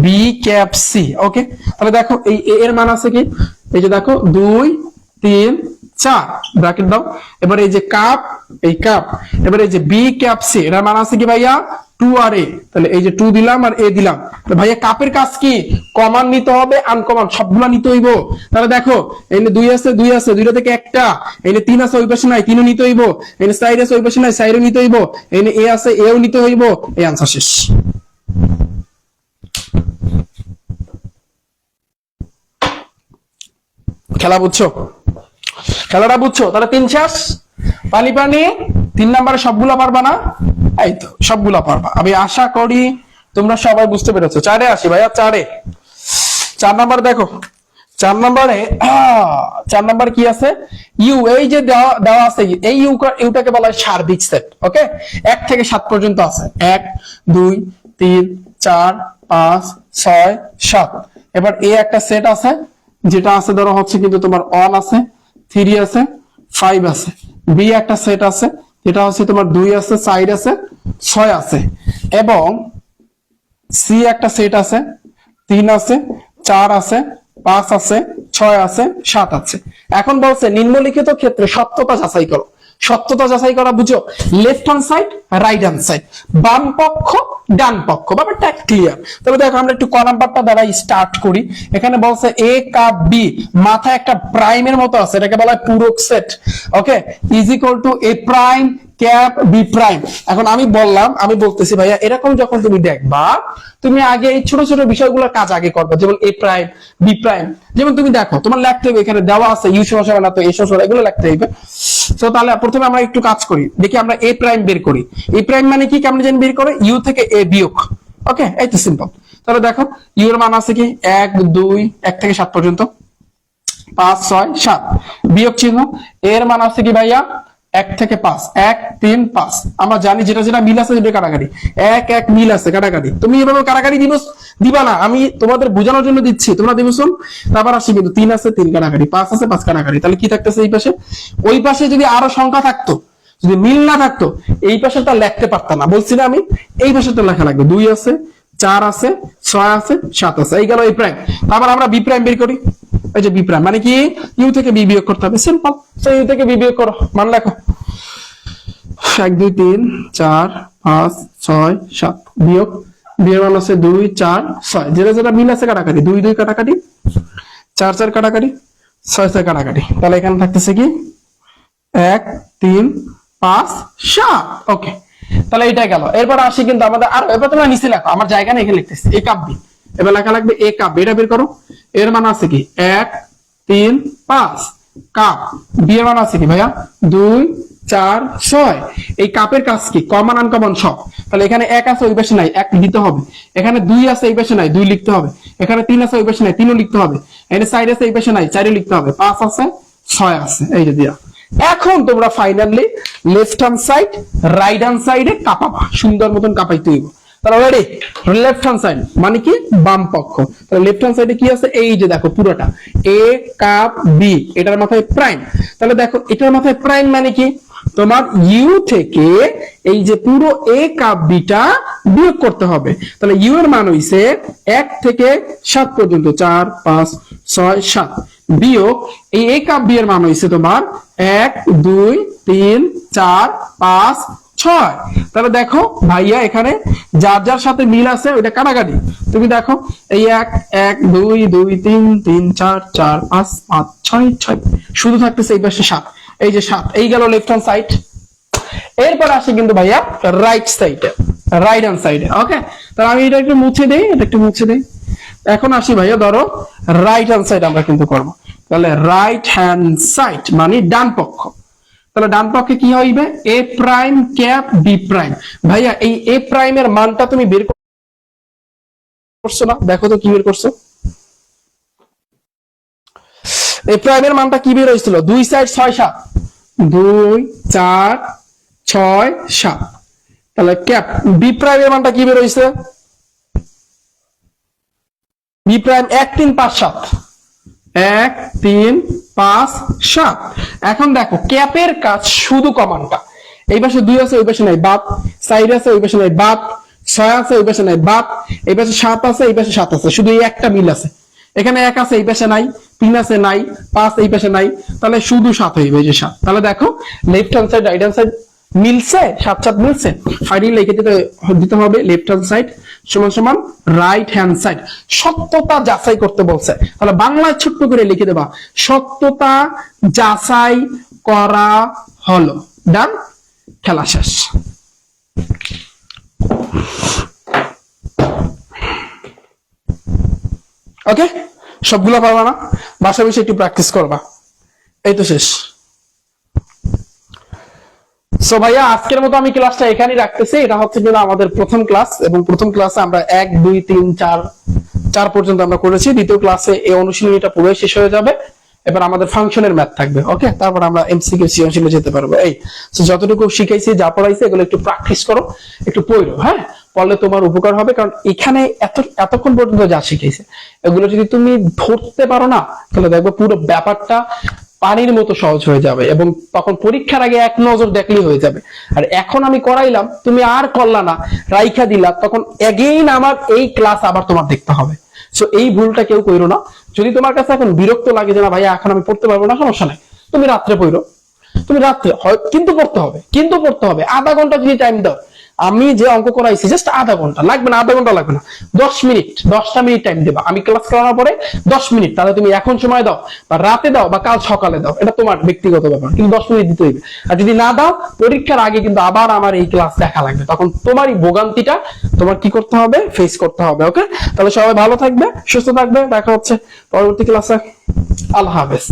বি ক্যাপ সি। ওকে, তাহলে দেখো এই এ এর মান আছে কি, এই যে দেখো 2 3 4 ব্র্যাকেট দাও। এবার এই যে কাপ, এই কাপ, এবার এই যে বি ক্যাপ সি, এটার মান আছে কি ভাইয়া 2 আর এ, তাহলে এই যে 2 দিলাম আর এ দিলাম। তো ভাইয়া কাপের কাজ কি, কমন নিতে হবে, আনকমন সবগুলা নিতে হইব। তাহলে দেখো এখানে 2 আছে, 2 আছে, 2টা থেকে একটা, এখানে 3 আছে ওই পাশে নাই, 3ও নিতে হইব, এখানে 4 আছে ওই পাশে নাই, 4ও নিতে হইব, এখানে এ আছে, এও নিতে হইব। এই আনসার শেষ। খেলা বুঝছো, খেলাটা বুঝছো? তাহলে 3 শেষ, পানি পানি। 3 নম্বরে সবগুলা পারবা না? এই তো সবগুলা পারবা, আমি আশা করি তোমরা সবাই বুঝতে পেরেছো। 4-এ আসি ভাইয়া, 4-এ 4 নাম্বার দেখো, 4 নম্বরে 4 নাম্বার কি আছে, ইউ, এই যে দেওয়া আছে এই ইউটাকে বলা হয় সার্বিক সেট। ওকে, 1 থেকে 7 পর্যন্ত আছে, 1 2 3 4 5 6 7। এবার এ একটা সেট আছে, যেটা আছে ধরো হচ্ছে কিন্তু তোমার 1 আছে, 3 আছে, 5 আছে। বি একটা সেট আছে, যেটা হচ্ছে তোমার 2 আছে, 4 আছে, 6 আছে। এবং সি একটা সেট আছে, 3 আছে, 4 আছে, 5 আছে, 6 আছে, 7 আছে। এখন বলছে নিম্নলিখিত ক্ষেত্রে সত্যতা যাচাই করো। সত্যতা যাচাই করা বুঝো, left hand side, right hand side, বাম পক্ষ, ডান পক্ষ, ব্যাপারটা ক্লিয়ার। তবে দেখো আমরা একটু ক নাম্বারটা দ্বারা স্টার্ট করি। এখানে বলছে এ কাপ বি, মাথায় একটা প্রাইমের মতো আছে, এটাকে বলা হয় পূরক set. Okay, is equal to A prime cap B prime. এখন আমি বললাম, আমি বলতেছি ভাইয়া এরকম যখন তুমি দেখবা, তুমি আগে এই ছোট ছোট বিষয়গুলোর কাজ আগে করবে, যেমন এ প্রাইম বি প্রাইম। যেমন তুমি দেখো তোমার লিখতে হবে, এখানে দেওয়া আছে ইউ সমান না তো এ সমান, এগুলো লিখতে হবে। তো তাহলে প্রথমে আমরা একটু কাজ করি, দেখি আমরা এ প্রাইম বের করি। এ প্রাইম মানে কি, কেমন জানি বের করে, ইউ থেকে এ বিয়োগ। ওকে, এই তো সিম্পল। তাহলে দেখো ইউ এর মান আছে কি 1 2 1 থেকে 7 পর্যন্ত, 5 6 7, বিয়োগ চিহ্ন। এর মান আছে কি ভাইয়া 1 থেকে 5, 1 3 5। আমরা জানি যেটা যেটা মিল আছে সেটা কাটাকাটি, 1 1 মিল আছে কাটাকাটি। তুমি এভাবে কাটাকাটি দিবা না, আমি তোমাদের বোঝানোর জন্য দিচ্ছি, তোমরা দিবে শুন। তারপর আসি কিন্তু 3 আছে 3 কাটাকাটি, 5 আছে 5 কাটাকাটি। তাহলে কি থাকতেছে এই পাশে, ওই পাশে যদি আরো সংখ্যা থাকতো, যদি মিল না থাকতো, এই পাশেটা লিখতে পারতাম না, বলছি না আমি। এই পাশেটা লেখা লাগবে, 2 আছে, 4 আছে, 6 আছে, 7 আছে, এই গেল এই প্রাইম। তারপর আমরা বি প্রাইম বের করি। এই যে বি প্রাইম মানে কি, ইউ থেকে বি বিয়োগ করতে হবে, সিম্পল। তো ইউ থেকে বি বিয়োগ করো, মান লেখো 1 2 3 4 5 6 7, বিয়োগ, বিয়োগ মান আছে 2 4 6, যেটা যেটা মিল আছে কাটাকাটি, 2 2 কাটাকাটি, 4 4 কাটাকাটি, 6 6 কাটাকাটি। তাহলে এখানে থাকতেছে কি 1 3 5 7। ওকে, তাহলে এটাই গেল। এরপর আসি কিন্তু আমাদের আর, এবার তোমরা নিচে লেখো, আমার জায়গা নেই, এখানে লিখতেছি এ কাপ বি। এবার লেখা লাগবে এ কাপ, এটা বের করো। এর মান আছে কি 1 3 5 কাপ, বি এর মান আছে কি ভাইয়া 2 4 6। এই কাপের কাজ কি, কমন আনকমন সব। তাহলে এখানে 1 আছে ওই পাশে নাই, 1 দিতে হবে। এখানে 2 আছে এই পাশে নাই, 2 লিখতে হবে। এখানে 3 আছে ওই পাশে নাই, 3ও লিখতে হবে। এখানে 4 আছে এই পাশে নাই, 4ও লিখতে হবে। 5 আছে 6 আছে, এই যে দিয়া। এখন তোমরা finally left hand side, right hand সাইডে কাপাবা, সুন্দর মতন কাপাইতে হইব। তাহলে রেডি, লেফট হ্যান্ড সাইড মানে কি, বাম পক্ষ। তাহলে লেফট হ্যান্ড সাইডে কি আছে, এই যে দেখো পুরোটা এ কাপ বি, এটার মাথায় প্রাইম। তাহলে দেখো এটার মাথায় প্রাইম মানে কি, তোমার ইউ থেকে এই যে পুরো এ কাপ বিটা বিয়োগ করতে হবে। তাহলে ইউ এর মান হইছে 1 থেকে 7 পর্যন্ত, 4 5 6 7, বিয়োগ এই এ কাপ বি এর মান হইছে তোমার 1 2 3 4 5 6। তাহলে দেখো ভাইয়া এখানে যার যার সাথে মিল আছে ওইটা কাটাকাটি। তুমি দেখো এই 1 1 2 2 3 3 4 4 5 5 6 6, শুধু থাকতেছে এই পাশে 7, এই যে 7। এই গেল লেফট হ্যান্ড সাইড। এরপর আসে কিন্তু ভাইয়া রাইট সাইডে, রাইট হ্যান্ড সাইডে। ওকে, তাহলে আমি এটা একটু মুছে দেই, এটা একটু মুছে দেই। এখন আসি ভাইয়া ধরো রাইট হ্যান্ড সাইড আমরা কিন্তু করব। তাহলে রাইট হ্যান্ড সাইড মানে ডান পক্ষ। তাহলে ডান পক্ষে কি হইবে, এ প্রাইম ক্যাপ বি প্রাইম। ভাইয়া এই এ প্রাইমের মানটা তুমি বের করছো না, দেখো তো কি বের করছো। এ প্রাইমের মানটা কি বের হয়েছিল, 2 4 6 7, 2 4 6 7। তাহলে ক্যাপ বি প্রাইমের মানটা কি বের হয়েছে, বি প্রাইম 1 3 5 7, 1 3 5 7। এখন দেখো ক্যাপের কাজ শুধু কমানটা, এই পাশে 2 আছে ওই পাশে নাই বাদ, 4 আছে ওই পাশে নাই বাদ, 6 আছে ওই পাশে নাই বাদ, এই পাশে 7 আছে এই পাশে 7 আছে, শুধু এই একটা মিল আছে। এখানে 1 আছে এই পাশে নাই, 3 আছে নাই, 5 এই পাশে নাই, তাহলে শুধু 7 হইবে, এই যে 7। তাহলে দেখো left hand side right hand side মিলছে, 7 7 মিলছে। ফাইনালি লিখে দিতে হবে লেফট হ্যান্ড সাইড সমান সমান রাইট হ্যান্ড সাইড। সত্যতা যাচাই করতে বলছে, তাহলে বাংলায় ছোট্ট করে লিখে দেবা সত্যতা যাচাই করা হলো। ডান, খেলা শেষ। ওকে, সবগুলো পারবা না, বাসা বসে একটু প্র্যাকটিস করবা। এই তো শেষ। সো ভাইয়া আজকের মতো আমি ক্লাসটা এখানেই রাখতেছি। এটা হচ্ছে কিনা আমাদের প্রথম ক্লাস, এবং প্রথম ক্লাসে আমরা 1 2 3 4 পর্যন্ত আমরা করেছি। দ্বিতীয় ক্লাসে এই অনুশীলনীটা পুরো শেষ হয়ে যাবে। এবার আমাদের ফাংশনের ম্যাথ থাকবে। ওকে, তারপর আমরা এমসিকিউ সৃজনশীলে যেতে পারবো। এই যতটুকু শিখাইছি যা পড়াইছি এগুলো একটু প্র্যাকটিস করো, একটু পড়ো। হ্যাঁ, পড়লে তোমার উপকার হবে, কারণ এখানে এতক্ষণ পর্যন্ত যা শিখাইছে এগুলো যদি তুমি ধরতে পারো না, তাহলে দেখবে পুরো ব্যাপারটা পানির মতো সহজ হয়ে যাবে, এবং তখন পরীক্ষার আগে এক নজর দেখলেই হয়ে যাবে। আর এখন আমি করাইলাম, তুমি আর করলা না, রাইখা দিলা, তখন এগেইন আমার এই ক্লাস আবার তোমার দেখতে হবে। সো এই ভুলটা কেউ কইরো না। যদি তোমার কাছে এখন বিরক্ত লাগে যে না ভাইয়া এখন আমি পড়তে পারবো না, সমস্যা নাই, তুমি রাত্রে পড়ো। তুমি রাত্রে কিন্তু পড়তে হবে, আধা ঘন্টা যদি টাইম দাও। আমি যে অঙ্ক করাইছি জাস্ট আধা ঘন্টা লাগবে না, আধা ঘন্টা লাগবে না, 10 মিনিট, 10টা মিনিট টাইম দেবা। আমি ক্লাস করানোর পরে 10 মিনিট, তাহলে তুমি এখন সময় দাও বা রাতে দাও বা কাল সকালে দাও, এটা তোমার ব্যক্তিগত ব্যাপার, কিন্তু 10 মিনিট দিতে হইবে। আর যদি না দাও, পরীক্ষার আগে কিন্তু আবার আমার এই ক্লাস দেখা লাগবে, তখন তোমার এই ভোগান্তিটা তোমার কি করতে হবে, ফেস করতে হবে। ওকে, তাহলে সবাই ভালো থাকবে, সুস্থ থাকবে, দেখা হচ্ছে পরবর্তী ক্লাসে। আল্লাহ হাফেজ।